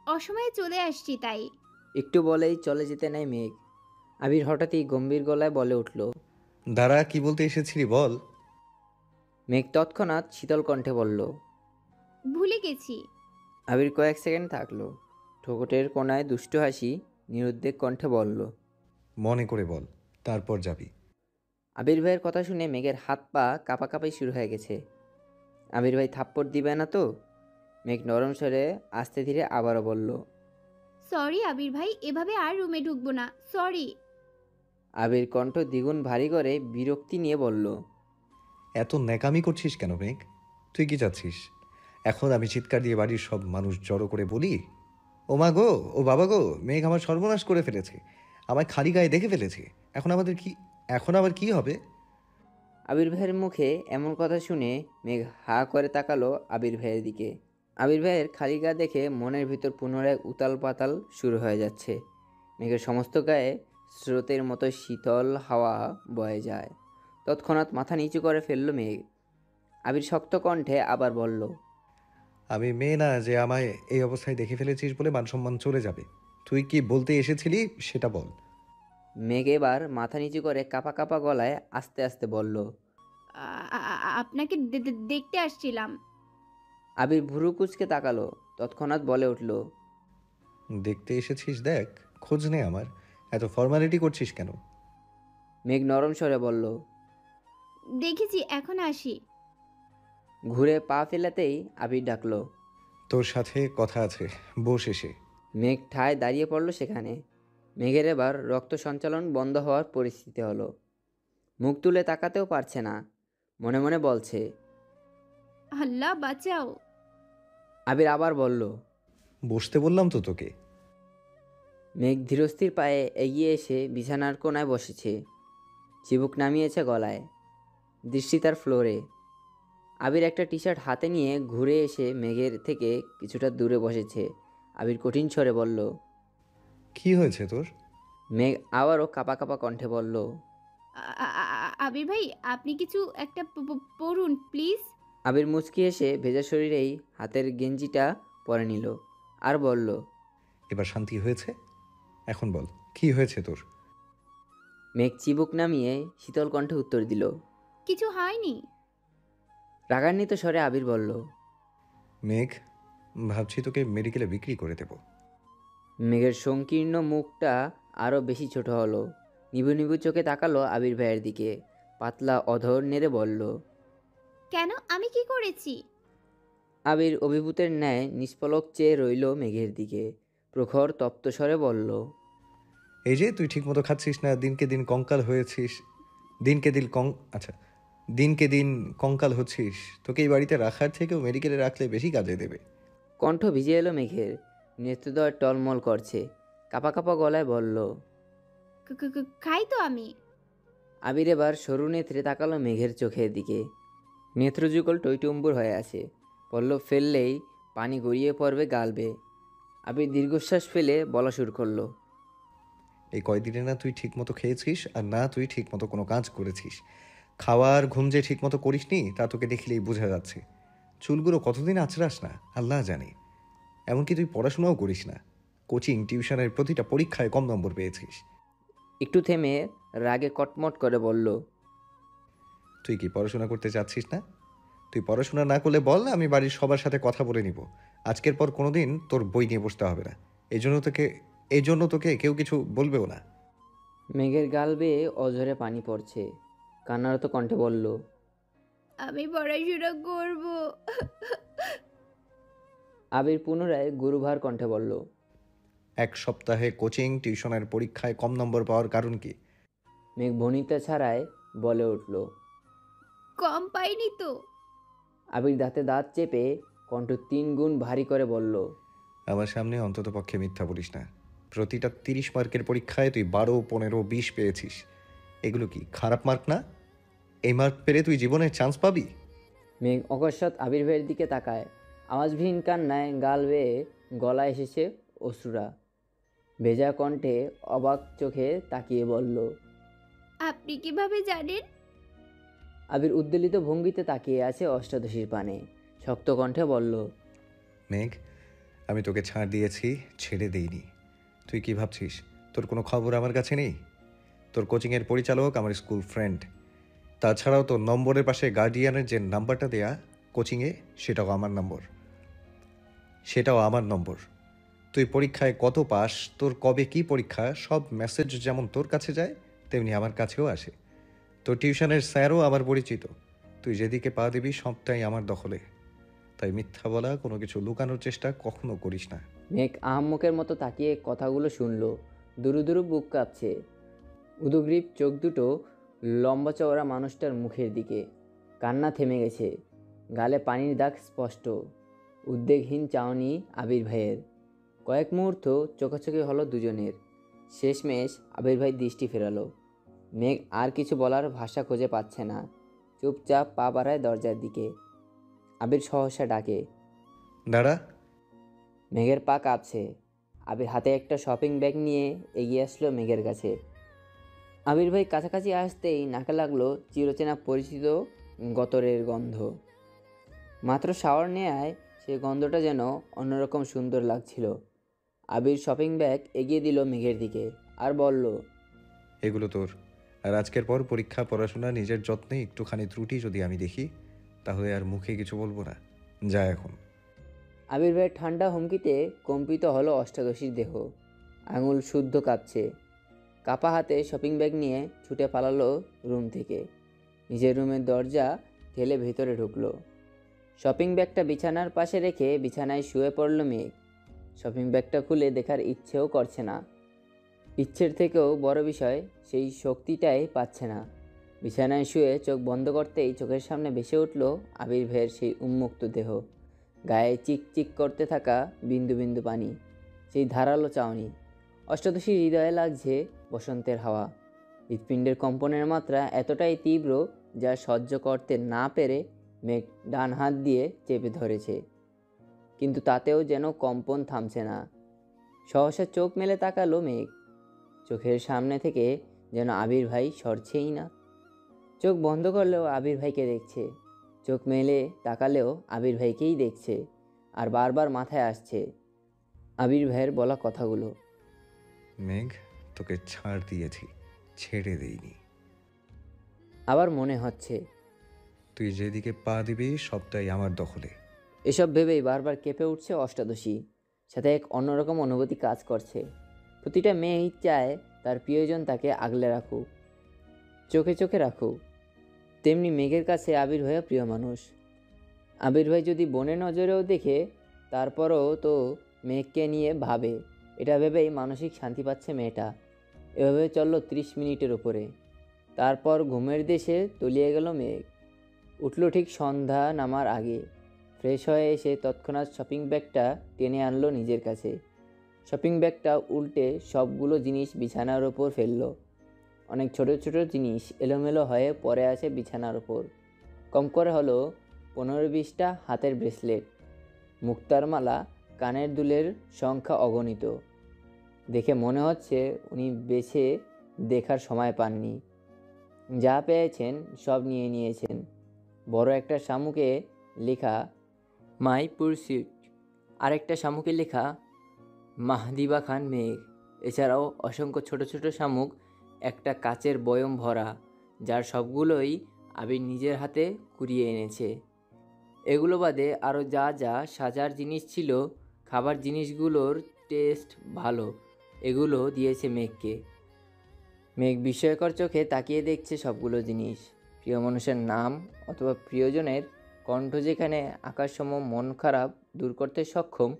অসময়ে চলে আসছি তাই। একটু বলেই চলে যেতে নেয় মেঘ। আবির হঠাৎই গম্ভীর গলায় বলে উঠল, দাঁড়া, কি বলতে এসেছিলি বল। মেঘ তৎক্ষণাৎ শীতল কণ্ঠে বলল, ভুলে গেছি। আবির কয়েক সেকেন্ড থাকলো। ঠোঁটের কোণায় দুষ্ট হাসি নিরুদ্বেগ কণ্ঠে বলল, মনে করে বল, তারপর যাবি। আবির ভাইয়ের কথা শুনে মেঘের হাত পা কাঁপাকাঁপাই শুরু হয়ে গেছে। আবির ভাই থাপ্পড় দিবে না তো? মেঘ নরম স্বরে আস্তে ধীরে আবারও বলল, সরি আবির ভাই, এভাবে আর রুমে ঢুকবো না, সরি। আবির কণ্ঠ দ্বিগুণ ভারী করে বিরক্তি নিয়ে বলল, এত ন্যাকামি করছিস কেন মেঘ? তুই কি চাচ্ছিস এখন আমি চিৎকার দিয়ে বাড়ির সব মানুষ জড়ো করে বলি, ও মা গো, ও বাবা গো, মেঘ আমার সর্বনাশ করে ফেলেছে, আমায় খালি গায়ে দেখে ফেলেছে, এখন আবার কি হবে? আবির ভাইয়ের মুখে এমন কথা শুনে মেঘ হা করে তাকালো আবির ভাইয়ের দিকে। আবির ভাইয়ের খালি গা দেখে মনের ভিতর পুনরায় উতাল পাতাল শুরু হয়ে যাচ্ছে। মেঘের সমস্ত গায়ে স্রোতের মতো শীতল হাওয়া বয়ে যায়। তৎক্ষণাৎ মাথা নিচু করে ফেলল মেঘ। আবির শক্ত কণ্ঠে আবার বলল, আমি মেয়ে না যে আমায় এই অবস্থায় দেখে ফেলেছিস বলে মানসম্মান চলে যাবে। তুই কি বলতে এসেছিলি সেটা বল। মেঘ এবার মাথা নিচু করে কাঁপা কাঁপা গলায় আস্তে আস্তে বলল, আপনাকে দেখতে আসছিলাম। আবির ভুরু কুচকে তাকালো। তৎক্ষণাৎ বলে উঠল, দেখতে এসেছিস দেখ, খোঁজ নে আমার, এত ফর্মালিটি করছিস কেন? মেঘ নরম স্বরে বলল, দেখেছি, এখন আসি। ঘুরে পা ফেলাতেই আবির ডাকলো, তোর সাথে কথা আছে, বস এসে। মেঘ ঠায় দাঁড়িয়ে পড়ল সেখানে। মেঘের এবার রক্ত সঞ্চালন বন্ধ হওয়ার পরিস্থিতি হলো। মুখ তুলে তাকাতেও পারছে না। মনে মনে বলছে, আল্লাহ বাঁচাও। আবির আবার বলল, বসতে বললাম তো তোকে। মেঘ ধীরস্থির পায়ে এগিয়ে এসে বিছানার কোণায় বসেছে। চিবুক নামিয়েছে গলায়, দৃষ্টি তার ফ্লোরে। আবির একটা টি শার্ট হাতে নিয়ে ঘুরে এসে মেঘের থেকে কিছুটা দূরে বসেছে। আবির কঠিন স্বরে বলল, কি হয়েছে তোর? মেঘ আবারও কাঁপা কাঁপা কণ্ঠে বলল, আবির ভাই, আপনি কিছু একটা পড়ুন প্লিজ। আবির মুচকি এসে ভেজা শরীরেই হাতের গেঞ্জিটা পরে নিল আর বলল, এবার শান্তি হয়েছে? এখন বল, কি হয়েছে তোর? মেঘ চিবুক নামিয়ে শীতল কণ্ঠে উত্তর দিল। কিছু হয়নি। রাগান্বিত স্বরে আবির বলল, মেঘ, ভাবছি তোকে মেডিকেলে বিক্রি করে দেব। মেঘের সংকীর্ণ মুখটা আরও বেশি ছোট হলো। নিভু নিভু চোখে তাকালো আবির ভাইয়ের দিকে। পাতলা অধর নেড়ে বলল। কেন, আমি কি করেছি? আবির অভিভূতের ন্যায় নিষ্পলক চেয়ে রইল মেঘের দিকে। প্রখর তপ্ত স্বরে বলল, এই যে তুই ঠিকমতো খাচ্ছিস না, দিনকে দিন কঙ্কাল হয়েছিস, দিনকে দিন কঙ্কাল হচ্ছিস। তোকে এই বাড়িতে রাখার থেকেও মেডিকেলে রাখলে বেশি কাজে দেবে। কণ্ঠ ভিজে এলো মেঘের, নেত্রদয় টলমল করছে। কাপা কাপা গলায় বলল, খাই তো আমি। আবির এবার সরু নেত্রে তাকালো মেঘের চোখের দিকে। নেত্রযুগল টইটুম্বুর হয়ে আছে। পল্লব ফেললেই পানি গড়িয়ে পড়বে গালবে। আবির দীর্ঘশ্বাস ফেলে বলা শুরু করলো, এই কয়দিনে না তুই ঠিকমতো খেয়েছিস, আর না তুই ঠিকমতো কোনো কাজ করেছিস। খাওয়ার ঘুম যে ঠিকমতো করিসনি তা তোকে দেখলেই বোঝা যাচ্ছে। চুলগুলো কতদিন আঁচড়াস না আল্লাহ জানে। এমনকি তুই পড়াশোনাও করিস না। কোচিং টিউশনের প্রতিটা পরীক্ষায় কম নম্বর পেয়েছিস। একটু থেমে রাগে কটমট করে বলল, তুই কি পড়াশোনা করতে চাচ্ছিস না? তুই পড়াশোনা না করলে বল, আমি বাড়ির সবার সাথে কথা বলে নিব। আজকের পর কোনোদিন তোর বই নিয়ে বসতে হবে না। এই জন্য তোকে কেউ কিছু বলবেও না। মেঘের গাল বেয়ে অঝরে পানি পড়ছে। কান্নারত কণ্ঠে বলল, আমি পড়াশোনা করব। আবির পুনরায় গুরুভার কণ্ঠে বলল, এক সপ্তাহে কোচিং টিউশনের পরীক্ষায় কম নম্বর পাওয়ার কারণ কি? মেঘ ভনিতা ছাড়ায় বলে উঠল। কম পাইনি তো। আবির দাঁতে দাঁত চেপে কণ্ঠ 3 গুণ ভারী করে বলল, আমার সামনে অন্তত পক্ষে মিথ্যা বলিস না। প্রতিটা 30 মার্কের পরীক্ষায় তুই 12, 15, 20 পেয়েছিস। এগুলো কি খারাপ মার্ক না? এই মার্ক পেলে তুই জীবনে চান্স পাবি? মেঘ অকস্মাৎ আবির ভাইয়ের দিকে তাকায়। আওয়াজবিহীন কান্নায় গাল বেয়ে গলা এসেছে অশ্রুরা। ভেজা কণ্ঠে অবাক চোখে তাকিয়ে বলল, আপনি কিভাবে জানেন? আবির উদ্বেলিত ভঙ্গিতে তাকিয়ে আছে অষ্টাদশীর পানে। শক্ত কণ্ঠে বলল, মেঘ, আমি তোকে ছাড় দিয়েছি, ছেড়ে দেইনি। তুই কি ভাবছিস তোর কোনো খবর আমার কাছে নেই? তোর কোচিংয়ের পরিচালক আমার স্কুল ফ্রেন্ড। তাছাড়াও তোর নম্বরের পাশে গার্ডিয়ানের যে নাম্বারটা দেয়া কোচিংয়ে, সেটাও আমার নম্বর। তুই পরীক্ষায় কত পাস, তোর কবে কি পরীক্ষা, সব মেসেজ যেমন তোর কাছে যায় তেমনি আমার কাছেও আসে। তোর টিউশনের স্যারও আমার পরিচিত। তুই যেদিকে পা দিবি সবটাই আমার দখলে। তাই মিথ্যা বলা, কোনো কিছু লুকানোর চেষ্টা কখনো করিস না। মেঘ আহাম্মকের মতো তাকিয়ে কথাগুলো শুনল। দুরু দুরু বুক কাঁপছে। উদগ্রীব চোখ দুটো লম্বা চওড়া মানুষটার মুখের দিকে। কান্না থেমে গেছে। গালে পানির দাগ স্পষ্ট। উদ্বেগহীন চাউনি আবির ভাইয়ের। কয়েক মুহূর্ত চোখাচোখি হলো দুজনের। শেষমেশ আবির ভাই দৃষ্টি ফেরালো। মেঘ আর কিছু বলার ভাষা খুঁজে পাচ্ছে না। চুপচাপ পা বাড়ায় দরজার দিকে। আবির সহসা ডাকে, দাঁড়া। মেঘের পা কাঁপছে। আবির হাতে একটা শপিং ব্যাগ নিয়ে এগিয়ে আসলো মেঘের কাছে। আবির ভাই কাছাকাছি আসতেই নাকে লাগলো চিরচেনা পরিচিত গতরের গন্ধ। মাত্র শাওয়ার নেয় সেই গন্ধটা যেন অন্যরকম সুন্দর লাগছিল। আবির শপিং ব্যাগ এগিয়ে দিল মেঘের দিকে আর বলল, এগুলো তোর। আর আজকের পর পরীক্ষা, পড়াশোনা, নিজের যত্নে একটুখানি ত্রুটি যদি আমি দেখি, তাহলে আর মুখে কিছু বলবো না। যা এখন। আবির ভাইয়ের ঠান্ডা হুমকিতে কম্পিত হলো অষ্টাদশীর দেহ। আঙুল শুদ্ধ কাঁপছে। কাপা হাতে শপিং ব্যাগ নিয়ে ছুটে পালালো রুম থেকে। নিজের রুমের দরজা ঠেলে ভেতরে ঢুকলো। শপিং ব্যাগটা বিছানার পাশে রেখে বিছানায় শুয়ে পড়ল মেঘ। শপিং ব্যাগটা খুলে দেখার ইচ্ছেও করছে না। ইচ্ছের থেকেও বড় বিষয়, সেই শক্তিটাই পাচ্ছে না। বিছানায় শুয়ে চোখ বন্ধ করতেই চোখের সামনে ভেসে উঠল আবির ভাইয়ের সেই উন্মুক্ত দেহ। গায়ে চিকচিক করতে থাকা বিন্দু বিন্দু পানি, সেই ধারালো চাউনি। অষ্টাদশীর হৃদয়ে লাগছে বসন্তের হাওয়া। হৃৎপিণ্ডের কম্পনের মাত্রা এতটাই তীব্র যা সহ্য করতে না পেরে মেঘ ডান হাত দিয়ে চেপে ধরেছে। কিন্তু তাতেও যেন কম্পন থামছে না। সহসা চোখ মেলে তাকালো মেঘ। চোখের সামনে থেকে যেন আবির ভাই সরছেই না। চোখ বন্ধ করলেও আবির ভাইকে দেখছে, চোখ মেলে তাকালেও আবির ভাইকেই দেখছে, আর বারবার মাথায় আসছে আবির ভাইয়ের বলা কথাগুলো। মেঘ, তোকে ছাড় দিয়েছি, ছেড়ে দেইনি। আবার মনে হচ্ছে তুই যেদিকে পা দিবি সবটাই আমার দখলে। এসব ভেবেই বারবার কেঁপে উঠছে অষ্টাদশী, সাথে এক অন্যরকম অনুভূতি কাজ করছে। প্রতিটা মেয়েই চায় তার প্রিয়জন তাকে আগলে রাখুক, চোখে চোখে রাখুক। তেমনি মেঘের কাছে আবির ভাইও প্রিয় মানুষ। আবির ভাই যদি বোনের নজরেও দেখে, তারপরও তো মেঘকে নিয়ে ভাবে। এটা ভেবেই মানসিক শান্তি পাচ্ছে মেয়েটা। এভাবে চলল 30 মিনিটের উপরে। তারপর ঘুমের দেশে তলিয়ে গেল মেঘ। উঠল ঠিক সন্ধ্যা নামার আগে। ফ্রেশ হয়ে এসে তৎক্ষণাৎ শপিং ব্যাগটা টেনে আনলো নিজের কাছে। শপিং ব্যাগটা উল্টে সবগুলো জিনিস বিছানার ওপর ফেললো। অনেক ছোট ছোট জিনিস এলোমেলো হয়ে পড়ে আছে বিছানার ওপর। কম করে হলো 15-20টা হাতের ব্রেসলেট, মুক্তার মালা, কানের দুলের সংখ্যা অগণিত। দেখে মনে হচ্ছে উনি বেছে দেখার সময় পাননি। যা পেয়েছেন সব নিয়ে নিয়েছেন। বড় একটা শামুকে লেখা মাই পুরসিউট, আরেকটা শামুকে লেখা মাহদিবা খান মেঘ। এছাড়াও অসংখ্য ছোট ছোট শামুক, একটা কাচের বয়ম ভরা, যার সবগুলোই আবির নিজের হাতে কুড়িয়ে এনেছে। এগুলো বাদে আরও যা যা সাজার জিনিস ছিল, খাবার জিনিসগুলোর টেস্ট ভালো, এগুলো দিয়েছে মেঘকে। মেঘ বিস্ময়কর চোখে তাকিয়ে দেখছে সবগুলো জিনিস। প্রিয় মানুষের নাম অথবা প্রিয়জনের কণ্ঠ যেখানে আকাশসম মন খারাপ দূর করতে সক্ষম,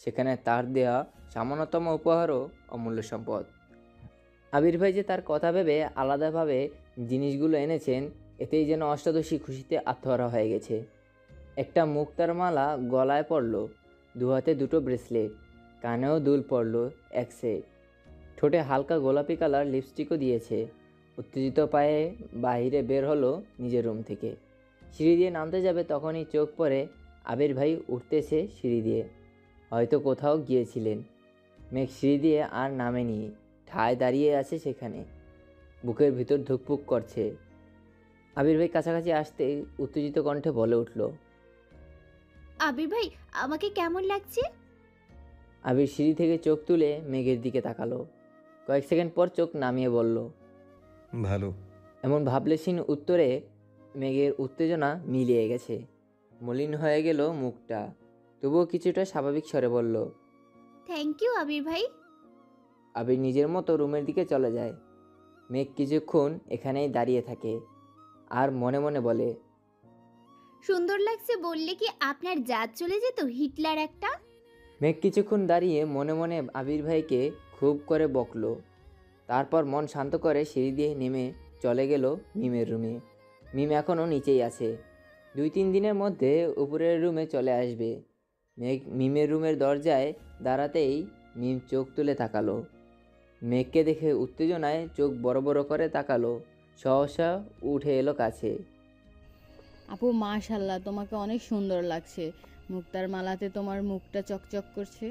সেখানে তার দেয়া সামান্যতম উপহারও অমূল্য সম্পদ। আবির ভাই যে তার কথা ভেবে আলাদাভাবে জিনিসগুলো এনেছেন, এতেই যেন অষ্টাদশী খুশিতে আত্মহারা হয়ে গেছে। একটা মুক্তার মালা গলায় পড়ল, 2 হাতে 2টো ব্রেসলেট, কানেও দুল পড়ল 1 সেট, ঠোঁটে হালকা গোলাপি কালার লিপস্টিকও দিয়েছে। উত্তেজিত পায়ে বাইরে বের হলো নিজের রুম থেকে। সিঁড়ি দিয়ে নামতে যাবে তখনই চোখ পড়ে আবির ভাই উঠতেছে সিঁড়ি দিয়ে। হয়তো কোথাও গিয়েছিলেন। মেঘ সিঁড়ি দিয়ে আর নামেনি, ঠায় দাঁড়িয়ে আছে সেখানে। বুকের ভিতর ধুকপুক করছে। আবির ভাই কাছাকাছি আসতেই উত্তেজিত কণ্ঠে বলে উঠল, আবির ভাই, আমাকে কেমন লাগছে? আবির সিঁড়ি থেকে চোখ তুলে মেঘের দিকে তাকালো। কয়েক সেকেন্ড পর চোখ নামিয়ে বলল, ভালো। এমন ভাবলেশীন উত্তরে মেঘের উত্তেজনা মিলিয়ে গেছে। মলিন হয়ে গেল মুখটা, তবুও কিছুটা স্বাভাবিক স্বরে বলল, থ্যাংক ইউ আবির ভাই। আবির নিজের মতো রুমের দিকে চলে যায়। মেঘ কিছুক্ষণ এখানেই দাঁড়িয়ে থাকে আর মনে মনে বলে, সুন্দর লাগছে বললে কি আপনার জাত চলে যেত হিটলার একটা? মেঘ কিছুক্ষণ দাঁড়িয়ে মনে মনে আবির ভাইকে খুব করে বকলো। তারপর মন শান্ত করে সিঁড়ি দিয়ে নেমে চলে গেল মিমের রুমে। মিম এখনও নিচেই আছে। 2-3 দিনের মধ্যে উপরের রুমে চলে আসবে। মেঘ মিমের রুমের দরজায় দাঁড়াতেই মিম চোখ তুলে তাকালো। মেঘকে দেখে উত্তেজনায় চোখ বড় বড় করে তাকালো। সহসা উঠে এলো কাছে। আপু মাশাল্লাহ, তোমাকে অনেক সুন্দর লাগছে। মুক্তার মালাতে তোমার মুখটা চকচক করছে।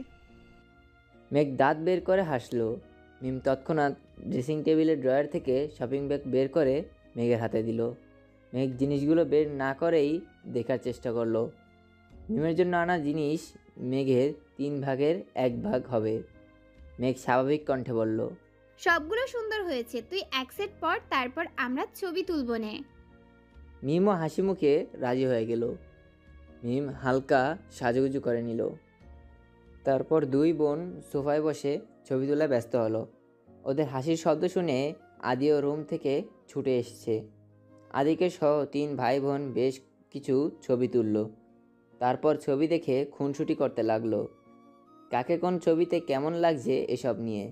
মেঘ দাঁত বের করে হাসলো। মিম তৎক্ষণাৎ ড্রেসিং টেবিলের ড্রয়ার থেকে শপিং ব্যাগ বের করে মেঘের হাতে দিল। মেঘ জিনিসগুলো বের না করেই দেখার চেষ্টা করলো। মিমের জন্য আনা জিনিস মেঘের 3 ভাগের 1 ভাগ হবে। মেঘ স্বাভাবিক কণ্ঠে বলল, সবগুলো সুন্দর হয়েছে, তুই এক সেট পর, তারপর আমরা ছবি তুলব নে। মিমও হাসি মুখে রাজি হয়ে গেল। মিম হালকা সাজুগুজু করে নিল। তারপর 2 বোন সোফায় বসে ছবি তোলায় ব্যস্ত হলো। ওদের হাসির শব্দ শুনে আদিও রুম থেকে ছুটে এসেছে। আদিকে সহ 3 ভাই বোন বেশ কিছু ছবি তুলল। তারপর ছবি দেখে খুনসুটি করতে লাগলো, কাকে কোন ছবিতে কেমন লাগছে এসব নিয়ে।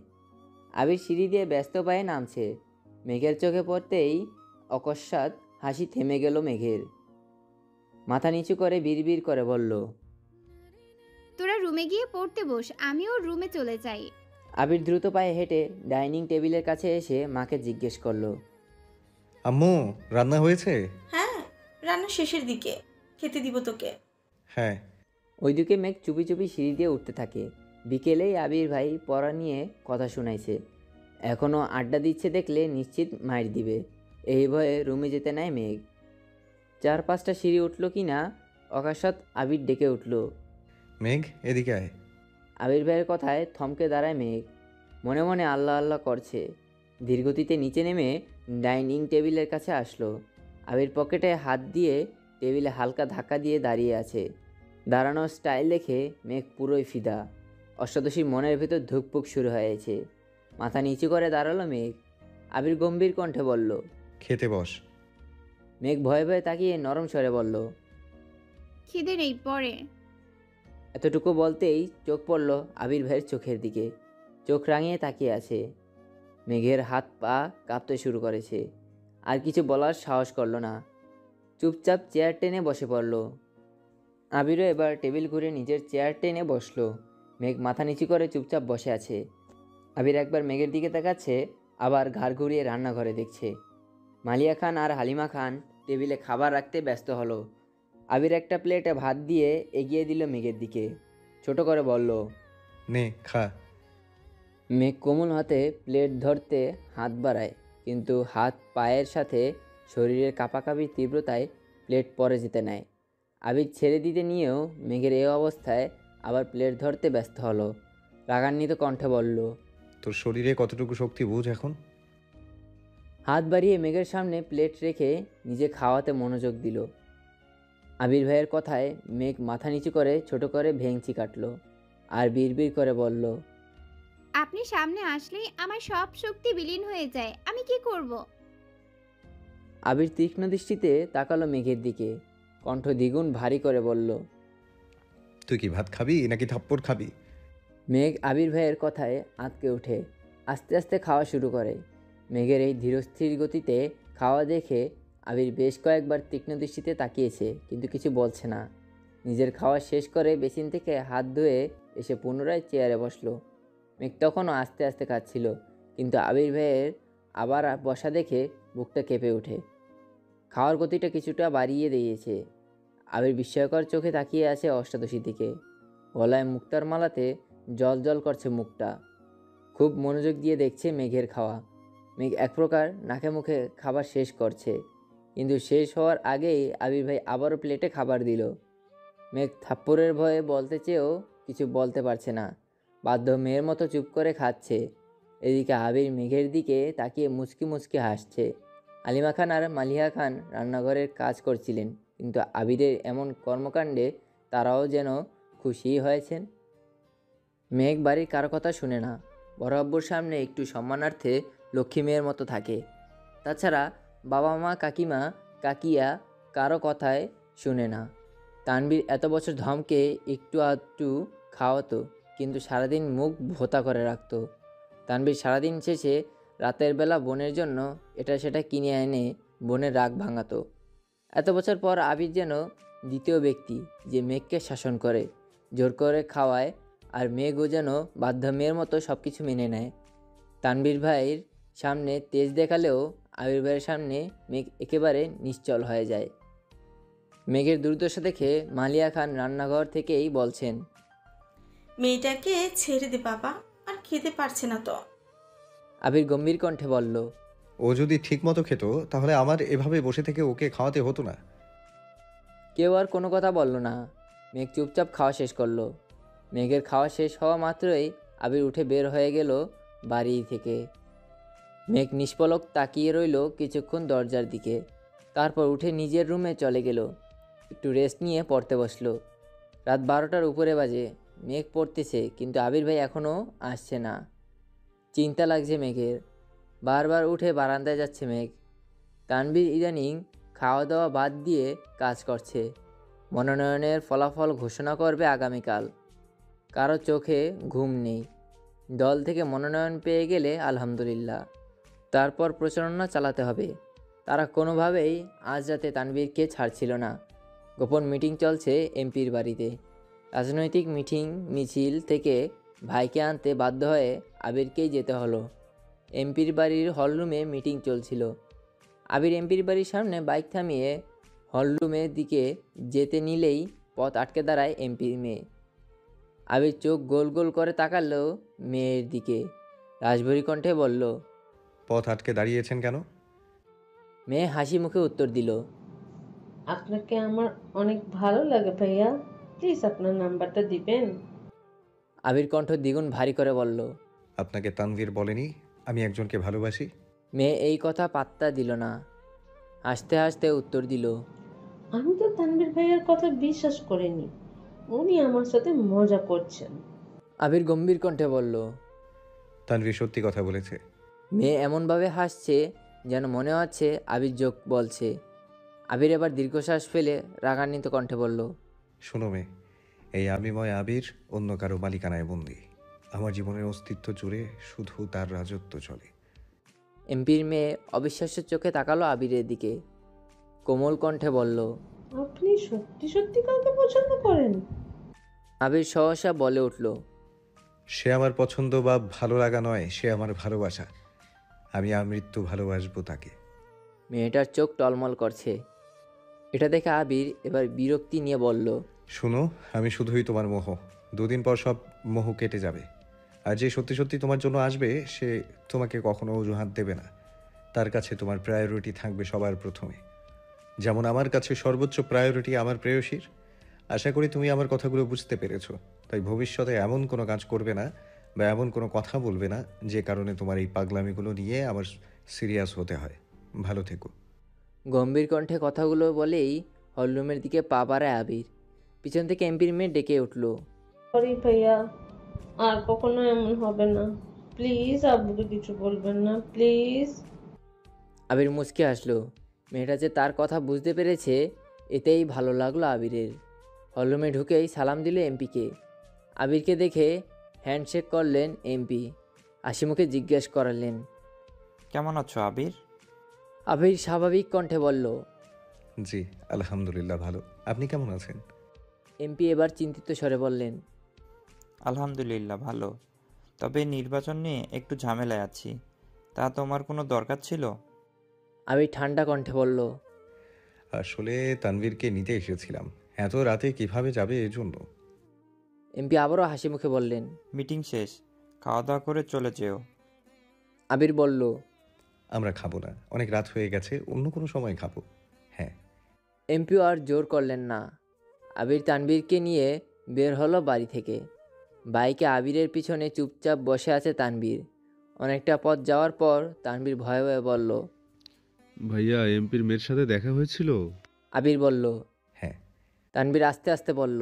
আবির সিঁড়ি দিয়ে ব্যস্ত পায়ে নামছে। মেঘের চোখে পড়তেই অকস্মাৎ হাসি থেমে গেল মেঘের। মাথা নিচু করে বিড়বিড় করে বলল, তোরা রুমে গিয়ে পড়তে বস, আমিও রুমে চলে যাই। আবির দ্রুত পায়ে হেঁটে ডাইনিং টেবিলের কাছে এসে মাকে জিজ্ঞেস করলো, আম্মু, রান্না হয়েছে? হ্যাঁ, রান্না শেষের দিকে, খেতে দিব তোকে। হ্যাঁ। ওইদিকে মেঘ চুপি চুপি সিঁড়ি দিয়ে উঠতে থাকে। বিকেলেই আবির ভাই পড়া নিয়ে কথা শুনাইছে। এখনও আড্ডা দিচ্ছে দেখলে নিশ্চিত মাইর দিবে। এই ভয়ে রুমে যেতে নেয় মেঘ। 4-5টা সিঁড়ি উঠল কি না অকস্মাৎ আবির ডেকে উঠল। মেঘ, এদিকে আয়। আবির ভাইয়ের কথায় থমকে দাঁড়ায় মেঘ। মনে মনে আল্লাহ আল্লাহ করছে। ধীরগতিতে নিচে নেমে ডাইনিং টেবিলের কাছে আসলো। আবির পকেটে হাত দিয়ে টেবিলে হালকা ধাক্কা দিয়ে দাঁড়িয়ে আছে। দাঁড়ানোর স্টাইল দেখে মেঘ পুরোই ফিদা। অষ্টাদশীর মনের ভেতর ধুকপুক শুরু হয়েছে। মাথা নিচু করে দাঁড়ালো মেঘ। আবির গম্ভীর কণ্ঠে বলল, খেতে বস। মেঘ ভয়ে ভয়ে তাকিয়ে নরম স্বরে বলল, খিদে নেই, পরে। এতটুকু বলতেই চোখ পড়ল আবির ভাইয়ের চোখের দিকে। চোখ রাঙিয়ে তাকিয়ে আছে। মেঘের হাত পা কাঁপতে শুরু করেছে। আর কিছু বলার সাহস করল না। চুপচাপ চেয়ার টেনে বসে পড়ল। আবিরও এবার টেবিল ঘুরে নিজের চেয়ার টেনে বসলো। মেঘ মাথা নিচু করে চুপচাপ বসে আছে। আবির একবার মেঘের দিকে তাকাচ্ছে, আবার ঘাড় ঘুরিয়ে রান্নাঘরে দেখছে। মালিয়া খান আর হালিমা খান টেবিলে খাবার রাখতে ব্যস্ত হলো। আবির একটা প্লেটে ভাত দিয়ে এগিয়ে দিল মেঘের দিকে। ছোট করে বলল, নে খা। মেঘ কোমল হাতে প্লেট ধরতে হাত বাড়ায়, কিন্তু হাত পায়ের সাথে শরীরের কাঁপাকাঁপির তীব্রতায় প্লেট পরে যেতে নেয়। আবির ছেড়ে দিতে নিয়েও মেঘের এই অবস্থায় আবার প্লেট ধরতে ব্যস্ত হলো। রাগান্বিত কণ্ঠে বলল, তোর শরীরে কতটুকু শক্তি বুঝ এখন। হাত বাড়িয়ে মেঘের সামনে প্লেট রেখে নিজে খাওয়াতে মনোযোগ দিল। আবির ভাইয়ের কথায় মেঘ মাথা নিচু করে ছোট করে ভেঙচি কাটল আর বিড়বিড় করে বলল, আপনি সামনে আসলেই আমার সব শক্তি বিলীন হয়ে যায়, আমি কি করব? আবির তীক্ষ্ণ দৃষ্টিতে তাকালো মেঘের দিকে। কণ্ঠ দ্বিগুণ ভারী করে বলল, তুই কি ভাত খাবি নাকি থাপ্পড় খাবি? মেঘ আবির ভাইয়ের কথায় আঁতকে ওঠে। আস্তে আস্তে খাওয়া শুরু করে। মেঘের এই ধীরস্থির গতিতে খাওয়া দেখে আবির বেশ কয়েকবার তীক্ষ্ণ দৃষ্টিতে তাকিয়েছে, কিন্তু কিছু বলছে না। নিজের খাওয়া শেষ করে বেসিন থেকে হাত ধুয়ে এসে পুনরায় চেয়ারে বসলো। মেঘ তখনও আস্তে আস্তে খাচ্ছিল, কিন্তু আবির ভাইয়ের আবার বসা দেখে বুকটা কেঁপে ওঠে। খাওয়ার গতিটা কিছুটা বাড়িয়ে দিয়েছে। আবির বিস্ময়কর চোখে তাকিয়ে আছে অষ্টাদশীর দিকে। গলায় মুক্তার মালাতে জল জল করছে মুখটা। খুব মনোযোগ দিয়ে দেখছে মেঘের খাওয়া। মেঘ এক প্রকার নাকে মুখে খাবার শেষ করছে, কিন্তু শেষ হওয়ার আগেই আবির ভাই আবারও প্লেটে খাবার দিল। মেঘ থাপ্পড়ের ভয়ে বলতে চেয়েও কিছু বলতে পারছে না। বাধ্য মেয়ের মতো চুপ করে খাচ্ছে। এদিকে আবির মেঘের দিকে তাকিয়ে মুচকি মুচকি হাসছে। হালিমা খান আর মালিহা খান রান্নাঘরের কাজ করছিলেন, কিন্তু আবিরের এমন কর্মকাণ্ডে তারাও যেন খুশিই হয়েছেন। মেঘ বাড়ির কারো কথা শুনে না। বড় আব্বুর সামনে একটু সম্মানার্থে লক্ষ্মী মেয়ের মতো থাকে। তাছাড়া বাবা মা কাকিমা কাকিয়া কারো কথায় শুনে না। তানবীর এত বছর ধমকে একটু আধটু খাওয়াতো, কিন্তু সারাদিন মুখ ভোতা করে রাখতো। তানবীর সারাদিন শেষে রাতের বেলা বোনের জন্য এটা সেটা কিনে এনে বোনের রাগ ভাঙাতো। এত বছর পর আবির যেন দ্বিতীয় ব্যক্তি যে মেঘকে শাসন করে, জোর করে খাওয়ায়, আর মেঘও যেন বাধ্য মেয়ের মতো সব কিছু মেনে নেয়। তানবীর ভাইয়ের সামনে তেজ দেখালেও আবির ভাইয়ের সামনে মেঘ একেবারে নিশ্চল হয়ে যায়। মেঘের দুর্দশা দেখে মালিয়া খান রান্নাঘর থেকেই বলছেন, মেয়েটাকে ছেড়ে দে বাবা, আর খেতে পারছে না তো। আবির গম্ভীর কণ্ঠে বলল, ও যদি ঠিক মতো খেত তাহলে আমার এভাবে বসে থেকে ওকে খাওয়াতে হতো না। কেউ আর কোনো কথা বলল না। মেঘ চুপচাপ খাওয়া শেষ করলো। মেঘের খাওয়া শেষ হওয়া মাত্রই আবির উঠে বের হয়ে গেল বাড়ি থেকে। মেঘ নিষ্পলক তাকিয়ে রইল কিছুক্ষণ দরজার দিকে, তারপর উঠে নিজের রুমে চলে গেল। একটু রেস্ট নিয়ে পড়তে বসলো। রাত 12টার উপরে বাজে। মেঘ পড়তেছে, কিন্তু আবির ভাই এখনও আসছে না। চিন্তা লাগছে মেঘের। বারবার উঠে বারান্দায় যাচ্ছে মেঘ। তানবীর ইদানিং খাওয়া দাওয়া বাদ দিয়ে কাজ করছে। মনোনয়নের ফলাফল ঘোষণা করবে আগামীকাল। কারো চোখে ঘুম নেই। দল থেকে মনোনয়ন পেয়ে গেলে আলহামদুলিল্লাহ, তারপর প্রচারণা চালাতে হবে। তারা কোনোভাবেই আজ রাতে তানবীরকে ছাড়ছিল না। গোপন মিটিং চলছে এমপির বাড়িতে। রাজনৈতিক মিছিল থেকে ভাইকে আনতে বাধ্য হয়ে আবিরকেই যেতে হলো। এমপির বাড়ির হলরুমে মিটিং চলছিল। আবির এমপির বাড়ির সামনে বাইক থামিয়ে হলরুমের দিকে যেতে নিলেই পথ আটকে দাঁড়ায় এমপির মেয়ে। আবির চোখ গোল গোল করে তাকালো মেয়ের দিকে। রাজভরি কণ্ঠে বলল, পথ আটকে দাঁড়িয়েছেন কেন? মেয়ে হাসি মুখে উত্তর দিল, আপনাকে আমার অনেক ভালো লাগে ভাইয়া, প্লিজ আপনার নাম্বারটা দিবেন? আবির কণ্ঠ দ্বিগুণ ভারী করে বলল। আপনাকে তানভীর বলেনি আমি একজনকে ভালোবাসি? মেয়ে এই কথা পাত্তা দিল না, হাসতে হাসতে উত্তর দিল, আমি তো তানভীর ভাইয়ার কথা বিশ্বাস করিনি, উনি আমার সাথে মজা করছেন। আবির গম্ভীর কণ্ঠে বলল। তানভীর সত্যি কথা বলেছে। মেয়ে এমনভাবে হাসছে যেন মনে হচ্ছে আবির যোগ বলছে। আবির এবার দীর্ঘশ্বাস ফেলে রাগান্বিত কণ্ঠে বলল, শোনো মেয়ে, এই আমিময় আবির অন্য কারো মালিকানায় বন্দি। আমার জীবনের অস্তিত্ব জুড়ে শুধু তার রাজত্ব চলে। এমপির মেয়ে অবিশ্বাস্য চোখে তাকালো আবিরের দিকে, কোমল কণ্ঠে বলল, আপনি সত্যি সত্যি কাউকে পছন্দ করেন? আবির সহসা বলে উঠল, সে আমার পছন্দ বা ভালো লাগা নয়, সে আমার ভালোবাসা। আমি আমৃত্যু ভালোবাসবো তাকে। মেয়েটার চোখ টলমল করছে। এটা দেখে আবির এবার বিরক্তি নিয়ে বলল, শুনো, আমি শুধুই তোমার মোহ। দুদিন পর সব মোহ কেটে যাবে। আর যে সত্যি সত্যি তোমার জন্য আসবে সে তোমাকে কখনো অজুহাত দেবে না। তার কাছে তোমার প্রায়োরিটি থাকবে সবার প্রথমে, যেমন আমার কাছে সর্বোচ্চ প্রায়োরিটি আমার প্রেয়সীর। আশা করি তুমি আমার কথাগুলো বুঝতে পেরেছো। তাই ভবিষ্যতে এমন কোনো কাজ করবে না বা এমন কোনো কথা বলবে না যে কারণে তোমার এই পাগলামিগুলো নিয়ে আমার সিরিয়াস হতে হয়। ভালো থেকো। গম্ভীর কণ্ঠে কথাগুলো বলেই হলরুমের দিকে পা বাড়ায় আবির। পিছন থেকে এমপির মেয়ে ডেকে উঠল, সরি ভাইয়া, আর কখনো এমন হবে না, প্লিজ আব্বুকে কিছু বলবেন না, প্লিজ। আবির মুচকে আসলো। মেয়েটা যে তার কথা বুঝতে পেরেছে এতেই ভালো লাগলো আবিরের। হলরুমে ঢুকেই সালাম দিল এমপিকে। আবিরকে দেখে হ্যান্ডশেক করলেন এমপি, হাসি মুখে জিজ্ঞেস করালেন, কেমন আছো আবির? আবির স্বাভাবিক কণ্ঠে বলল, জি আলহামদুলিল্লাহ ভালো। আপনি কেমন আছেন? এমপি এবার চিন্তিত স্বরে বললেন, আলহামদুলিল্লাহ ভালো, তবে নির্বাচন নিয়ে একটু ঝামেলায় আছি। তা তোমার কোনো দরকার ছিল? আবির ঠান্ডা কণ্ঠে বলল, আসলে তানভীরকে নিতে এসেছিলাম। এত রাতে কিভাবে যাবে এজন্য। এমপি আবারও হাসি মুখে বললেন, মিটিং শেষ, খাওয়া দাওয়া করে চলে যেও। আবির বলল, আমরা খাবো না, অনেক রাত হয়ে গেছে, অন্য কোনো সময় খাবো। হ্যাঁ। এমপিও আর জোর করলেন না। আবির তানভীরকে নিয়ে বের হলো বাড়ি থেকে। বাইকে আবিরের পিছনে চুপচাপ বসে আছে তানভীর। অনেকটা পথ যাওয়ার পর তানভীর ভয়ে ভয়ে বলল, ভাইয়া এমপির মেয়ের সাথে দেখা হয়েছিল? আবির বলল, হ্যাঁ। তানভীর আস্তে আস্তে বলল,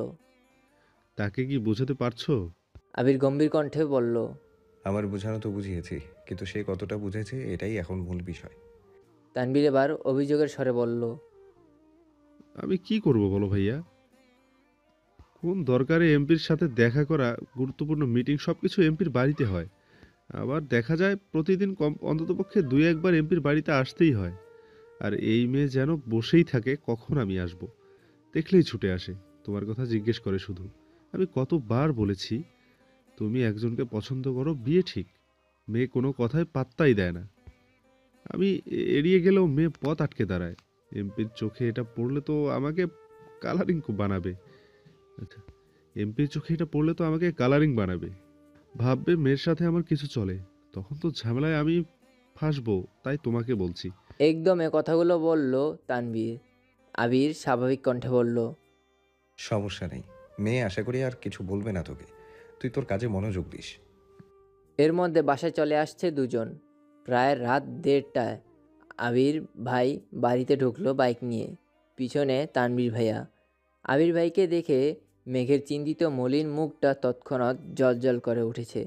তাকে কি বোঝাতে পারছো? আবির গম্ভীর কণ্ঠে বলল, আমার বোঝানো তো বুঝিয়েছি, কিন্তু সে কতটা বুঝেছে এটাই এখন মূল বিষয়। তানভীর এবার অভিযোগের স্বরে বলল, আমি কি করব বলো ভাইয়া? কোন দরকারে এমপির সাথে দেখা করা, গুরুত্বপূর্ণ মিটিং সবকিছু এমপির বাড়িতে হয়। আবার দেখা যায় প্রতিদিন অন্ততপক্ষে 2-1 বার এমপির বাড়িতে আসতেই হয়। আর এই মেয়ে যেন বসেই থাকে কখন আমি আসব, দেখলেই ছুটে আসে, তোমার কথা জিজ্ঞেস করে শুধু। আমি কতবার বলেছি তুমি একজনকে পছন্দ করো, বিয়ে ঠিক। মেয়ে কোনো কথায় পাত্তাই দেয় না। আমি এড়িয়ে গেলেও মেয়ে পথ আটকে দাঁড়ায়। এমপির চোখে এটা পড়লে তো আমাকে কালারিং বানাবে। আচ্ছা, এমপির চোখে এটা পড়লে তো আমাকে কালারিং বানাবে। ভাববে মেয়ের সাথে আমার কিছু চলে, তখন তো ঝামেলায় আমি ফাঁসবো। তাই তোমাকে বলছি। একদম এ কথাগুলো বলল তানভীর। আবির স্বাভাবিক কণ্ঠে বলল, সমস্যা নেই মেয়ে, আশা করি আর কিছু বলবে না তোকে। তুই তোর কাজে মনোযোগ দিস। এর মধ্যে বাসায় চলে আসছে দুজন। প্রায় রাত 1:30টায় আবির ভাই বাড়িতে ঢুকলো বাইক নিয়ে, পিছনে তানভীর ভাইয়া। আবির ভাইকে দেখে মেঘের চিন্তিত মলিন মুখটা তৎক্ষণাৎ জ্বলজ্বল করে উঠেছে।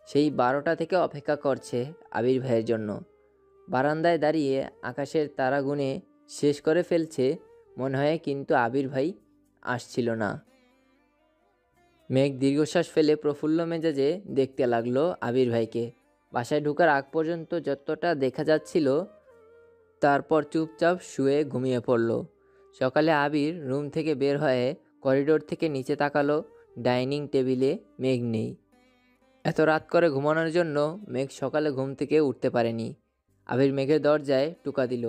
সেই 12টা থেকে অপেক্ষা করছে আবির ভাইয়ের জন্য। বারান্দায় দাঁড়িয়ে আকাশের তারা গুনে শেষ করে ফেলছে মনে হয়, কিন্তু আবির ভাই আসছিল না। মেঘ দীর্ঘশ্বাস ফেলে প্রফুল্ল মেজাজে দেখতে লাগলো আবির ভাইকে। বাসায় ঢোকার আগ পর্যন্ত যতটা দেখা যাচ্ছিল, তারপর চুপচাপ শুয়ে ঘুমিয়ে পড়ল। সকালে আবির রুম থেকে বের হয়ে করিডোর থেকে নিচে তাকালো, ডাইনিং টেবিলে মেঘ নেই। এত রাত করে ঘুমানোর জন্য মেঘ সকালে ঘুম থেকে উঠতে পারেনি। আবির মেঘের দরজায় টোকা দিল।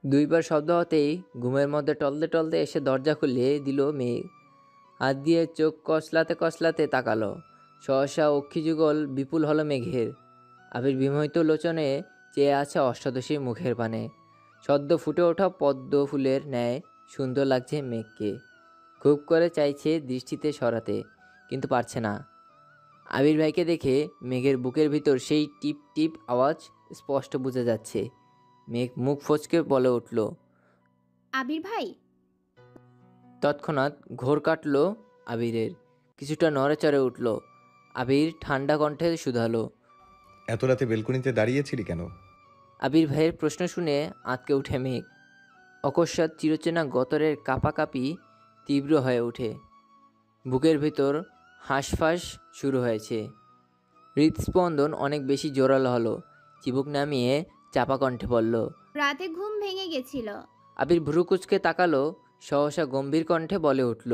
2 বার শব্দ হতেই ঘুমের মধ্যে টলতে টলতে এসে দরজা খুলে দিল মেঘ। হাত দিয়ে চোখ কসলাতে কসলাতে তাকালো। সহসা অক্ষিযুগল বিপুল হলো মেঘের। আবির বিমোহিত লোচনে চেয়ে আছে অষ্টাদশীর মুখের পানে। সদ্য ফুটে ওঠা পদ্ম ফুলের ন্যায় সুন্দর লাগছে মেঘকে। খুব করে চাইছে দৃষ্টিতে সরাতে, কিন্তু পারছে না। আবির ভাইকে দেখে মেঘের বুকের ভিতর সেই টিপ টিপ আওয়াজ স্পষ্ট বোঝা যাচ্ছে। মেঘ মুখ ফচকে বলে উঠল। আবির ভাই। তৎক্ষণাৎ ঘোর কাটল আবিরের, কিছুটা নড়েচড়ে উঠল। আবির ঠান্ডা কণ্ঠে শুধালো। এত রাতে বেলকনিতে দাঁড়িয়েছিলি কেন? আবির ভাইয়ের প্রশ্ন শুনে আঁতকে উঠে মেঘ। অকস্মাৎ চিরচেনা গতরের কাঁপাকাঁপি তীব্র হয়ে ওঠে। বুকের ভিতর হাঁসফাঁস শুরু হয়েছে। হৃদস্পন্দন অনেক বেশি জোরালো হলো। চিবুক নামিয়ে চাপা কণ্ঠে বলল। রাতে ঘুম ভেঙে গেছিল। আবির ভ্রু কুঁচকে তাকালো, সহসা গম্ভীর কণ্ঠে বলে উঠল।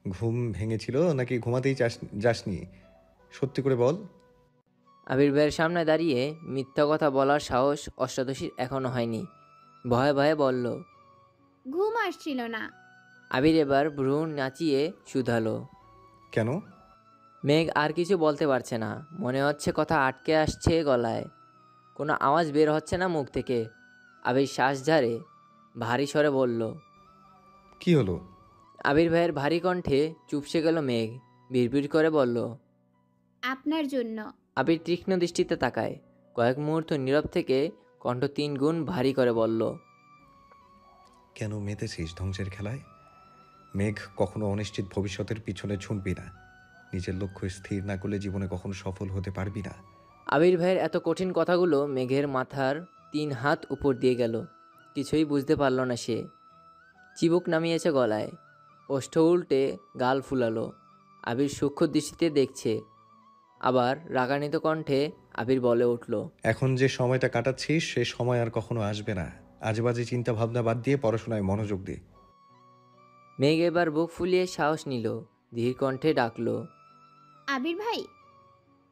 ঘুম ভেঙেছিল নাকি ঘুমাতেই যাসনি? সত্যি করে বল। আবির ভাইয়ের সামনে দাঁড়িয়ে মিথ্যা কথা বলার সাহস অষ্টাদশীর এখনো হয়নি। ভয়ে ভয়ে বলল। ঘুম আসছিল না। আবির এবার ভ্রু নাচিয়ে শুধালো। কেন? মেঘ আর কিছু বলতে পারছে না। মনে হচ্ছে কথা আটকে আসছে গলায়, কোনো আওয়াজ বের হচ্ছে না মুখ থেকে। আবির শ্বাস ঝাড়ে ভারী স্বরে বলল। কি হলো? আবির ভাইয়ের ভারী কণ্ঠে চুপসে গেল মেঘ। বিড়বিড় করে বলল। আপনার জন্য। আবির তীক্ষ্ণ দৃষ্টিতে তাকায়। কয়েক মুহূর্ত নীরব থেকে কণ্ঠ 3 গুণ ভারী করে বলল। কেন মেতেছিস ধ্বংসের খেলায়? মেঘ, কখনো অনিশ্চিত ভবিষ্যতের পিছনে ছুটবি না। নিজের লক্ষ্য স্থির না করলে জীবনে কখনো সফল হতে পারবি না। আবির ভাইয়ের এত কঠিন কথাগুলো মেঘের মাথার 3 হাত উপর দিয়ে গেল। কিছুই বুঝতে পারল না সে। চিবুক নামিয়েছে গলায়, ওষ্ঠ উল্টে গাল ফুলালো। আবির সূক্ষ্ম দৃষ্টিতে দেখছে। আবার রাগান্বিত কণ্ঠে আবির বলে উঠল। এখন যে সময়টা কাটাচ্ছিস সে সময় আর কখনো আসবে না। আজেবাজে চিন্তা ভাবনা বাদ দিয়ে পড়াশোনায় মনোযোগ দে। মেঘ এবার বুক ফুলিয়ে সাহস নিল, ধীর কণ্ঠে ডাকল। আবির ভাই।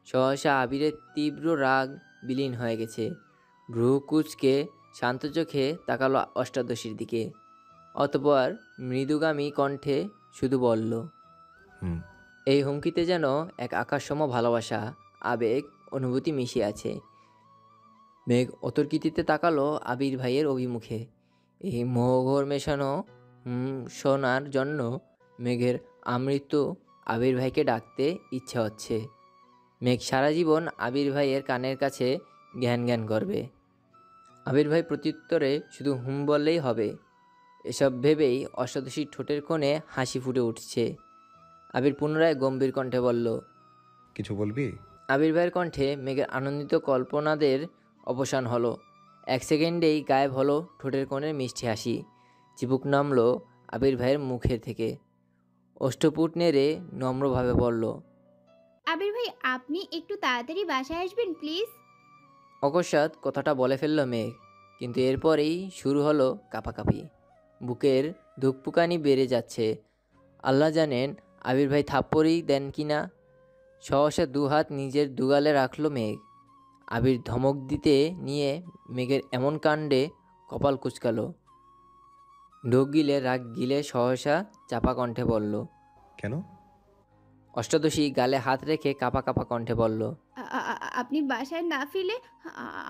সহসা আবিরের তীব্র রাগ বিলীন হয়ে গেছে। ভ্রু কুঁচকে শান্ত চোখে তাকালো অষ্টাদশীর দিকে। অতঃপর মৃদুগামী কণ্ঠে শুধু বলল। এই হুমকিতে যেন এক আকাশসম ভালোবাসা, আবেগ, অনুভূতি মিশে আছে। মেঘ অতর্কিতিতে তাকালো আবির ভাইয়ের অভিমুখে। এই মোহঘোর মেশানো শোনার জন্য মেঘের আমৃত্যু আবির ভাইকে ডাকতে ইচ্ছে হচ্ছে। মেঘ সারা জীবন আবির ভাইয়ের কানের কাছে জ্ঞান জ্ঞান করবে। আবির ভাই প্রত্যুত্তরে শুধু বললেই হবে। এসব ভেবেই অষ্টাদশীর ঠোঁটের কোণে হাসি ফুটে উঠছে। আবির পুনরায় গম্ভীর কণ্ঠে বলল। কিছু বলবি? আবির ভাইয়ের কণ্ঠে মেঘের আনন্দিত কল্পনাদের অবসান হলো। 1 সেকেন্ডেই গায়েব হলো ঠোঁটের কোণের মিষ্টি হাসি। চিবুক নামলো আবির ভাইয়ের মুখের থেকে। অষ্টপুট নেড়ে নম্রভাবে বলল। আবির ভাই, আপনি একটু তাড়াতাড়ি বাসায় আসবেন প্লিজ। অকস্মাৎ কথাটা বলে ফেলল মেঘ, কিন্তু এরপরেই শুরু হলো কাঁপাকাঁপি। বুকের ধুকপুকানি বেড়ে যাচ্ছে। আল্লাহ জানেন আবির ভাই থাপ্পড়ই দেন কিনা। সহসা 2 হাত নিজের দুগালে রাখলো মেঘ। আবির ধমক দিতে নিয়ে মেঘের এমন কাণ্ডে কপাল কুঁচকালো। ঢোক গিলে রাগ গিলে সহসা চাপা কণ্ঠে বলল। কেন? অষ্টাদশী গালে হাত রেখে কাঁপা কাঁপা কণ্ঠে বলল। আপনি বাসায় না ফিরলে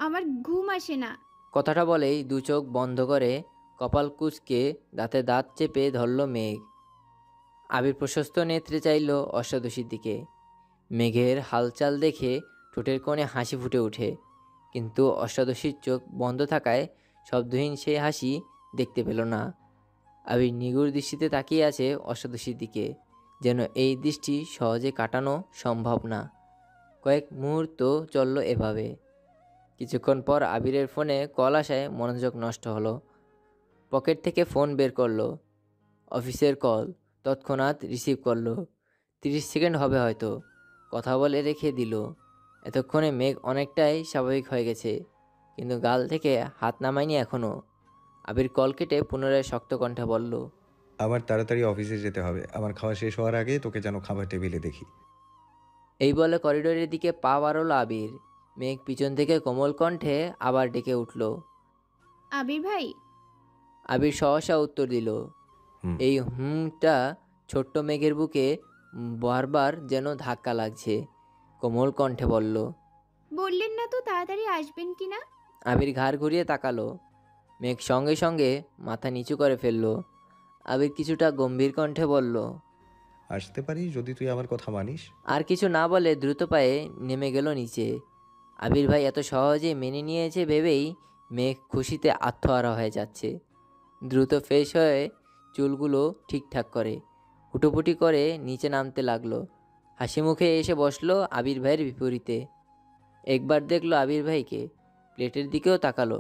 আমার ঘুম আসে না। কথাটা বলেই 2 চোখ বন্ধ করে কপাল কুঁচকে দাঁতে দাঁত চেপে ধরল মেঘ। আবির প্রশস্ত নেত্রে চাইল অষ্টাদশীর দিকে। মেঘের হালচাল দেখে ঠোঁটের কোণে হাসি ফুটে ওঠে, কিন্তু অষ্টাদশীর চোখ বন্ধ থাকায় শব্দহীন সেই হাসি দেখতে পেল না। আবির নিগুড় দৃষ্টিতে তাকিয়ে আছে অষ্টাদশীর দিকে, যেন এই দৃষ্টি সহজে কাটানো সম্ভব না। কয়েক মুহূর্ত চলল এভাবে। কিছুক্ষণ পর আবিরের ফোনে কল আসায় মনোযোগ নষ্ট হলো। পকেট থেকে ফোন বের করলো। অফিসের কল। তৎক্ষণাৎ রিসিভ করলো। 30 সেকেন্ড হবে হয়তো। কথা বলে রেখে দিল। এতক্ষণে মেঘ অনেকটাই স্বাভাবিক হয়ে গেছে, কিন্তু গাল থেকে হাত নামায়নি এখনও। আবির কল কেটে পুনরায় শক্ত কণ্ঠে বলল। আমার তাড়াতাড়ি অফিসে যেতে হবে। আমার খাওয়া শেষ হওয়ার আগে তোকে যেন খাবার টেবিলে দেখি। এই বলে করিডোরের দিকে পা বাড়ল আবির। মেঘ পিছন থেকে কোমল কণ্ঠে আবার ডেকে উঠল। আবির ভাই। আবির সহসা উত্তর দিল। এই হুমটা ছোট্ট মেঘের বুকে বারবার যেন ধাক্কা লাগছে। কোমল কণ্ঠে বলল। বললেন না তো তাড়াতাড়ি আসবেন কিনা। আবির ঘাড় ঘুরিয়ে তাকালো। মেঘ সঙ্গে সঙ্গে মাথা নিচু করে ফেলল। আবির কিছুটা গম্ভীর কণ্ঠে বলল, আসতে পারি যদি তুই আমার কথা মানিস। আর কিছু না বলে দ্রুত পায়ে নেমে গেল নিচে। আবির ভাই এত সহজে মেনে নিয়েছে ভেবেই মেঘ খুশিতে আত্মহারা হয়ে যাচ্ছে। দ্রুত ফ্রেশ হয়ে চুলগুলো ঠিকঠাক করে হুটোপুটি করে নিচে নামতে লাগলো। হাসি মুখে এসে বসলো আবির ভাইয়ের বিপরীতে। একবার দেখলো আবির ভাইকে, প্লেটের দিকেও তাকালো,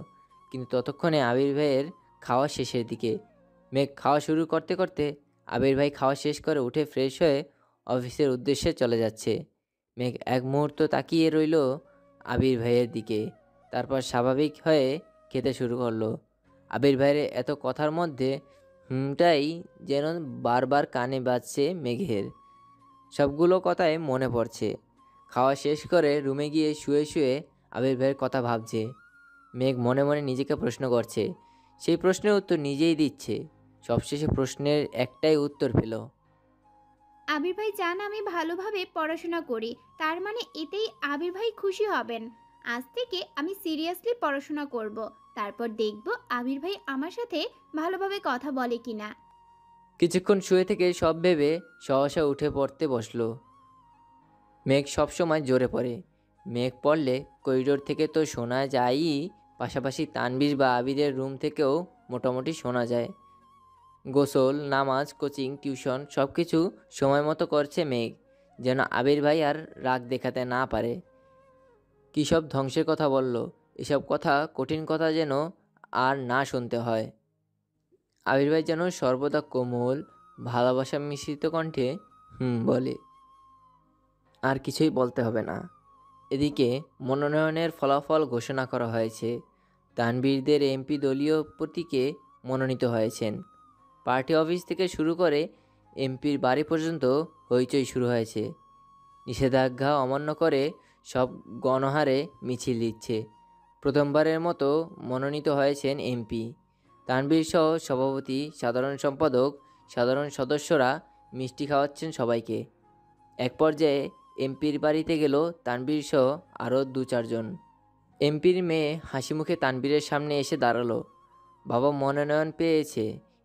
কিন্তু ততক্ষণে আবির ভাইয়ের খাওয়া শেষের দিকে। মেঘ খাওয়া শুরু করতে করতে আবির ভাই খাওয়া শেষ করে উঠে ফ্রেশ হয়ে অফিসের উদ্দেশ্যে চলে যাচ্ছে। মেঘ এক মুহূর্ত তাকিয়ে রইল আবির ভাইয়ের দিকে, তারপর স্বাভাবিক হয়ে খেতে শুরু করলো। আবির ভাইয়ের এত কথার মধ্যে হুমটাই যেন বারবার কানে বাজছে মেঘের। সবগুলো কথাই মনে পড়ছে। খাওয়া শেষ করে রুমে গিয়ে শুয়ে শুয়ে আবির ভাইয়ের কথা ভাবছে। মেঘ মনে মনে নিজেকে প্রশ্ন করছে, সেই প্রশ্নের উত্তর নিজেই দিচ্ছে। সবশেষে প্রশ্নের একটাই উত্তর পেল। আবির ভাই চান আমি ভালোভাবে পড়াশোনা করি, তার মানে এতেই আবির ভাই খুশি হবেন। আজ থেকে আমি সিরিয়াসলি পড়াশোনা করব, তারপর দেখব আবির ভাই আমার সাথে ভালোভাবে কথা বলে কিনা। কিছুক্ষণ শুয়ে থেকে সব ভেবে সহসা উঠে পড়তে বসলো। মেঘ সবসময় জোরে পড়ে। মেঘ পড়লে করিডোর থেকে তো শোনা যায়ই, পাশাপাশি তানবীর বা আবিরের রুম থেকেও মোটামুটি শোনা যায়। গোসল, নামাজ, কোচিং, টিউশন সব কিছু সময় মতো করছে মেঘ, যেন আবির ভাই আর রাগ দেখাতে না পারে। কী সব ধ্বংসের কথা বলল, এসব কথা, কঠিন কথা যেন আর না শুনতে হয়। আবির ভাই যেন সর্বদা কোমল ভালোবাসা মিশ্রিত কণ্ঠে বলে, আর কিছুই বলতে হবে না। এদিকে মনোনয়নের ফলাফল ঘোষণা করা হয়েছে। তানবীরদের এমপি দলীয় প্রতীকে মনোনীত হয়েছেন। পার্টি অফিস থেকে শুরু করে এমপির বাড়ি পর্যন্ত হইচই শুরু হয়েছে। নিষেধাজ্ঞা অমান্য করে সব গণহারে মিছিল দিচ্ছে। প্রথমবারের মতো মনোনীত হয়েছেন এমপি। তানবীর সহ সভাপতি, সাধারণ সম্পাদক, সাধারণ সদস্যরা মিষ্টি খাওয়াচ্ছেন সবাইকে। এক পর্যায়ে এমপির বাড়িতে গেল তানবীর সহ আরও 2-4 জন। এমপির মেয়ে হাসি মুখে তানবীরের সামনে এসে দাঁড়ালো। বাবা মনোনয়ন পেয়েছে,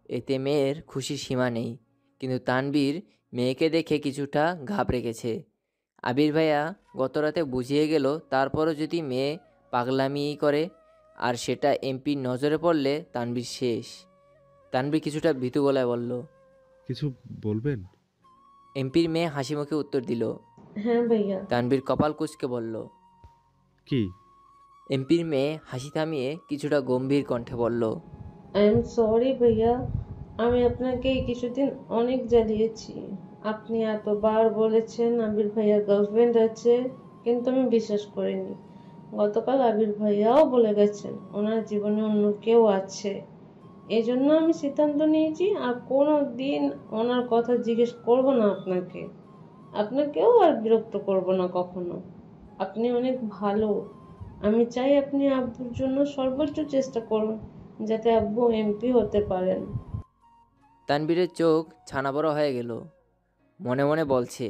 এতে মেয়ের খুশির সীমা নেই। কিন্তু তানবীর মেয়েকে দেখে কিছুটা ঘাবড়ে গেছে। আবির ভাইয়া গতরাতে বুঝিয়ে গেল, তারপরও যদি মেয়ে পাগলামি করে আর সেটা এমপির নজরে পড়লে তানবীর শেষ। তানবীর কিছুটা ভীতু গলায় বলল, কিছু বলবেন? এমপির মেয়ে হাসি মুখে উত্তর দিল, হ্যাঁ ভাইয়া। তানবীর কপাল কুঁচকে বলল, কি? এমপির মেয়ে হাসি থামিয়ে কিছুটা গম্ভীর কণ্ঠে বলল, আই এম সরি ভাইয়া, আমি আপনাকে এই কিছুদিন অনেক জ্বালিয়েছি। আপনি এতবার বলেছেন আবির ভাইয়ার গার্লফ্রেন্ড আছে, কিন্তু আমি বিশ্বাস করিনি। গতকাল আবির ভাইয়াও বলে গেছেন ওনার জীবনে অন্য কেউ আছে। এই জন্য আমি সিদ্ধান্ত নিয়েছি আর কোনো দিন ওনার কথা জিজ্ঞেস করব না আপনাকে। আপনাকেও আর বিরক্ত করব না কখনো। আপনি অনেক ভালো। আমি চাই আপনি আব্বুর জন্য সর্বোচ্চ চেষ্টা করুন যাতে আব্বু এমপি হতে পারেন। তানবীরের চোখ ছানা বড় হয়ে গেল। মনে মনে বলছে,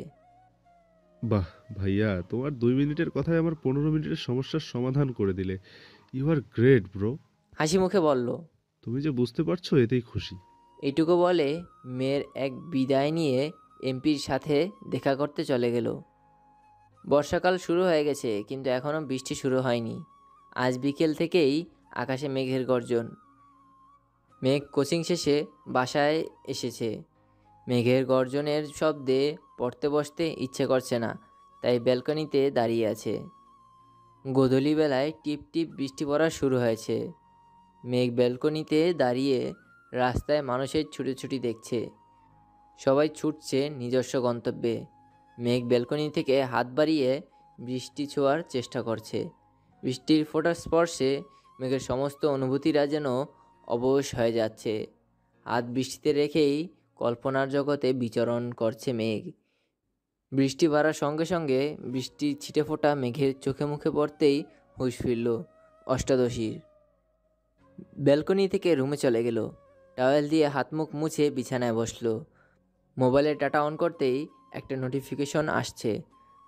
বাহ ভাইয়া, তোমার 2 মিনিটের কথায় আমার 15 মিনিটের সমস্যার সমাধান করে দিলে। You are great bro. হাসি মুখে বলল, তুমি যে বুঝতে পারছো এতেই খুশি। এইটুকু বলে মেয়ের এক বিদায় নিয়ে এমপির সাথে দেখা করতে চলে গেল। বর্ষাকাল শুরু হয়ে গেছে, কিন্তু এখনও বৃষ্টি শুরু হয়নি। আজ বিকেল থেকেই আকাশে মেঘের গর্জন। মেঘ কোচিং শেষে বাসায় এসেছে। মেঘের গর্জনের শব্দে পড়তে বসতে ইচ্ছে করছে না, তাই ব্যালকনিতে দাঁড়িয়ে আছে। গোধূলিবেলায় টিপ টিপ বৃষ্টি পড়া শুরু হয়েছে। মেঘ ব্যালকনিতে দাঁড়িয়ে রাস্তায় মানুষের ছুটোছুটি দেখছে। সবাই ছুটছে নিজস্ব গন্তব্যে। মেঘ ব্যালকনি থেকে হাত বাড়িয়ে বৃষ্টি ছোঁয়ার চেষ্টা করছে। বৃষ্টির ফোঁটার স্পর্শে মেঘের সমস্ত অনুভূতিরা যেন অবশ হয়ে যাচ্ছে। হাত বৃষ্টিতে রেখেই কল্পনার জগতে বিচরণ করছে মেঘ। বৃষ্টি বাড়ার সঙ্গে সঙ্গে বৃষ্টির ছিটেফোঁটা মেঘের চোখে মুখে পড়তেই হুঁশ ফিরল অষ্টাদশীর। ব্যালকনি থেকে রুমে চলে গেল। টাওয়েল দিয়ে হাত মুখ মুছে বিছানায় বসলো। মোবাইলের ডাটা অন করতেই একটা নোটিফিকেশন আসছে।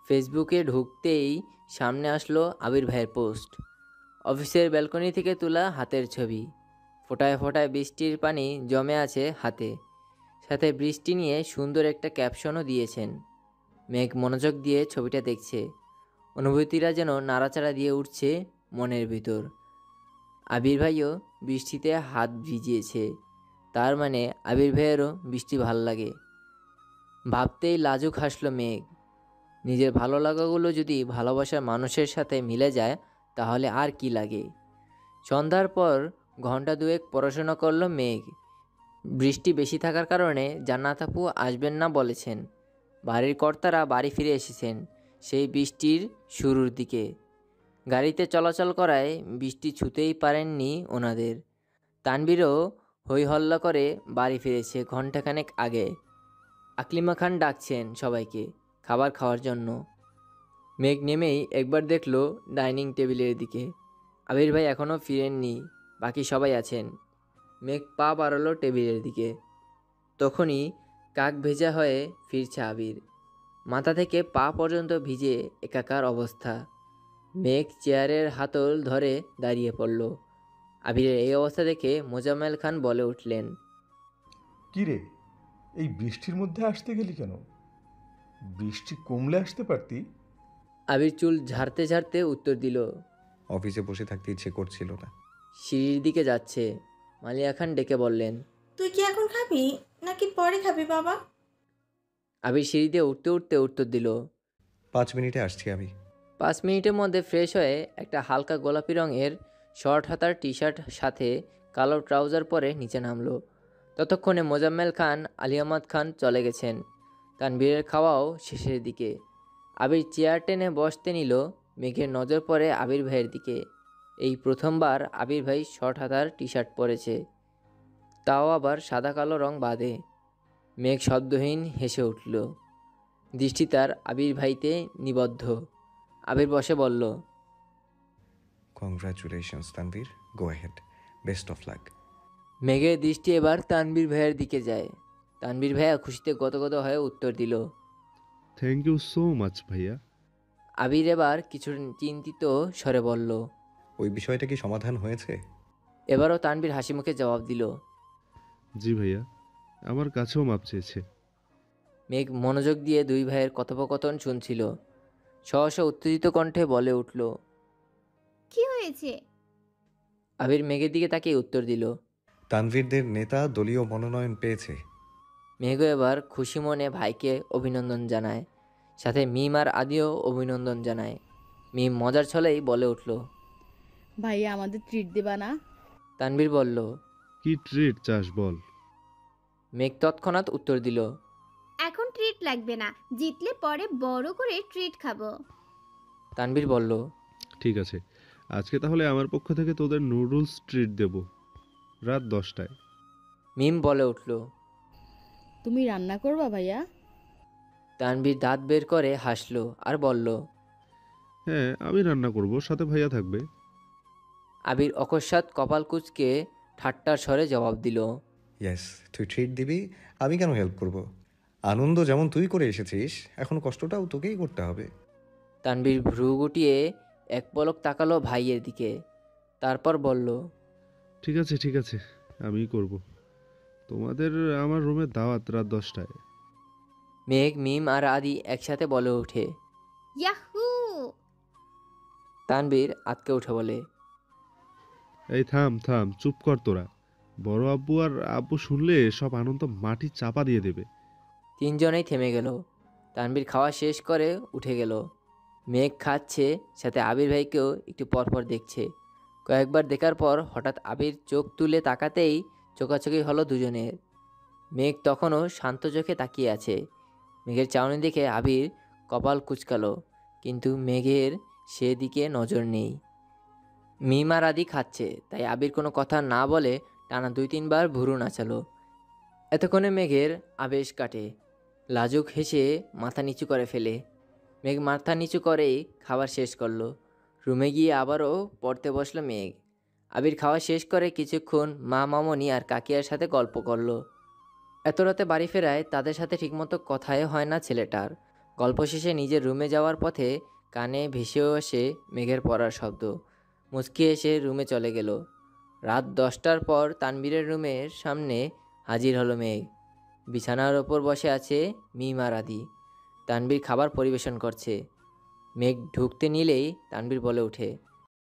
ফেসবুকে ঢুকতেই সামনে আসলো আবির ভাইয়ের পোস্ট। অফিসের ব্যালকনি থেকে তোলা হাতের ছবি। ফোঁটায় ফোঁটায় বৃষ্টির পানি জমে আছে হাতে, সাথে বৃষ্টি নিয়ে সুন্দর একটা ক্যাপশনও দিয়েছেন। মেঘ মনোযোগ দিয়ে ছবিটা দেখছে, অনুভূতিরা যেন নাড়াচাড়া দিয়ে উঠছে মনের ভিতর। আবির ভাইও বৃষ্টিতে হাত ভিজিয়েছে, তার মানে আবির ভাইয়েরও বৃষ্টি ভাল লাগে। ভাবতেই লাজুক হাসল মেঘ। নিজের ভালো লাগাগুলো যদি ভালোবাসার মানুষের সাথে মিলে যায় তাহলে আর কি লাগে। সন্ধ্যার পর ঘন্টা দুয়েক পড়াশোনা করলো মেঘ। বৃষ্টি বেশি থাকার কারণে জান্নাত আপু আসবেন না বলেছেন। বাড়ির কর্তারা বাড়ি ফিরে এসেছেন সেই বৃষ্টির শুরুর দিকে। গাড়িতে চলাচল করায় বৃষ্টি ছুঁতেই পারেননি ওনাদের। তানবীরও হই হল্লা করে বাড়ি ফিরেছে ঘণ্টাখানেক আগে। আকলিমা খান ডাকছেন সবাইকে খাবার খাওয়ার জন্য। মেঘ নেমেই একবার দেখলো ডাইনিং টেবিলের দিকে। আবির ভাই এখনও ফিরেননি, বাকি সবাই আছেন। মেঘ পা বাড়ালো টেবিলের দিকে, তখনই কাক ভেজা হয়ে ফিরছে আবির। মাথা থেকে পা পর্যন্ত ভিজে একাকার অবস্থা। মেঘ চেয়ারের হাতল ধরে দাঁড়িয়ে পড়ল। আবিরের এই অবস্থা দেখে মোজাম্মেল খান বলে উঠলেন, কি রে, এই বৃষ্টির মধ্যে আসতে গেলি কেন? বৃষ্টি কমলে আসতে পারতি। আবির চুল ঝাড়তে ঝাড়তে উত্তর দিল, অফিসে বসে থাকতে ইচ্ছে করছিল না। সিঁড়ির দিকে যাচ্ছে। মালিয়া খান ডেকে বললেন, তুই কি এখন খাবি নাকি পরে খাবি বাবা? আবির সিঁড়ি দিয়ে উঠতে উঠতে উত্তর দিল, 5 মিনিটে আসছি আমি। 5 মিনিটের মধ্যে ফ্রেশ হয়ে একটা হালকা গোলাপি রঙের শর্ট হাতার টি শার্ট সাথে কালো ট্রাউজার পরে নিচে নামলো। ততক্ষণে মোজাম্মেল খান, আলী আহমদ খান চলে গেছেন। তানবীরের খাওয়াও শেষের দিকে। আবির চেয়ার টেনে বসতে নিল। মেঘের নজর পড়ে আবির ভাইয়ের দিকে। এই প্রথমবার আবির ভাই শর্ট হাতার টি শার্ট পরেছে, তাও আবার সাদা কালো রং বাদে। মেঘ শব্দহীন হেসে উঠল। দৃষ্টি তার আবির ভাইতে নিবদ্ধ। আবির বসে বলল, congratulations Tanvir, go ahead, best of luck. মেঘের দৃষ্টি এবার তানবীর ভাইয়ের দিকে যায়। তানবীর ভাইয়া খুশিতে গদগদ হয়ে উত্তর দিল, থ্যাংক ইউ সো মাচ ভাইয়া। আবির এবার কিছু চিন্তিত স্বরে বলল, ওই বিষয়টা কি সমাধান হয়েছে? এবারও তানবীর হাসি মুখে জবাব দিল, জি ভাইয়া, আমার কাছেও মাপ চেয়েছে। মেঘ মনোযোগ দিয়ে দুই ভাইয়ের কথোপকথন শুনছিল। সহসা উত্তেজিত কণ্ঠে বলে উঠল, কি হয়েছে? আবির মেঘের দিকে তাকিয়ে উত্তর দিল, তানভীরদের নেতা দলীয় মনোনয়ন পেয়েছে। মেঘ এবার খুশি মনে ভাইকে অভিনন্দন জানায়, সাথে মিম আর আদিও অভিনন্দন জানায়। মিম মজার ছলেই বলে উঠল, ভাইয়া আমাদের ট্রিট দেবা না? তানবীর বলল, কি ট্রিট চাস বল। মেঘ তৎক্ষণাৎ উত্তর দিল, এখন ট্রিট লাগবে না, জিতলে পরে বড় করে ট্রিট খাবো। তানবীর বলল, ঠিক আছে, আজকে তাহলে আমার পক্ষ থেকে তোদের নুডলস ট্রিট দেব, রাত 10টায়। মিম বলে উঠল, তুমি রান্না করবা ভাইয়া? তানবীর দাঁত বের করে হাসলো আর বলল, হ্যাঁ আমি রান্না করব, সাথে ভাইয়া থাকবে। আবির অকস্মাৎ কপাল কুঁচকে ঠাট্টার স্বরে জবাব দিল, ইয়েস, তুই ট্রিট দিবি, আমি কেন হেল্প করব? আনন্দ যেমন তুই করে এসেছিস, এখন কষ্টটাও তোকেই করতে হবে। তানবীর ভ্রু গুটিয়ে এক পলক তাকালো ভাইয়ের দিকে, তারপর বলল, ঠিক আছে ঠিক আছে, আমিই করব। তোমাদের আমার রুমে দাওয়াত রাত 10টায়। মেঘ, মিম আর আদি একসাথে বলে ওঠে, ইয়াহু! তানবীর আতকে উঠে বলে, এই থাম থাম, চুপ কর তোরা। বড় আব্বু আর আব্বু শুনলে সব আনন্দ মাটি চাপা দিয়ে দেবে। তিনজনেই থেমে গেল। তানবীর খাওয়া শেষ করে উঠে গেল। মেঘ খাচ্ছে, সাথে আবির ভাইকেও একটু পরপর দেখছে। কয়েকবার দেখার পর হঠাৎ আবির চোখ তুলে তাকাতেই চোখাচোখি হলো দুজনের। মেঘ তখনও শান্ত চোখে তাকিয়ে আছে। মেঘের চাউনি দেখে আবির কপাল কুঁচকালো, কিন্তু মেঘের সেদিকে নজর নেই। মিম আর আদি খাচ্ছে, তাই আবির কোনো কথা না বলে টানা 2-3 বার ভুরু নাচালো। এতক্ষণে মেঘের আবেশ কাটে। লাজুক হেসে মাথা নিচু করে ফেলে। মেঘ মাথা নিচু করেই খাবার শেষ করলো। রুমে গিয়ে আবারও পড়তে বসলো মেঘ। আবির খাওয়া শেষ করে কিছুক্ষণ মা, মামনি আর কাকিয়ার সাথে গল্প করলো। এত রাতে বাড়ি ফেরায় তাদের সাথে ঠিকমতো কথাই হয় না ছেলেটার। গল্প শেষে নিজের রুমে যাওয়ার পথে কানে ভেসেও আসে মেঘের পড়ার শব্দ। মুচকি এসে রুমে চলে গেল। রাত 10টার পর তানবীরের রুমের সামনে হাজির হলো মেঘ। বিছানার ওপর বসে আছে মিম আর আদি। তানবীর খাবার পরিবেশন করছে। মেঘ ঢুকতে নিলেই তানবীর বলে ওঠে,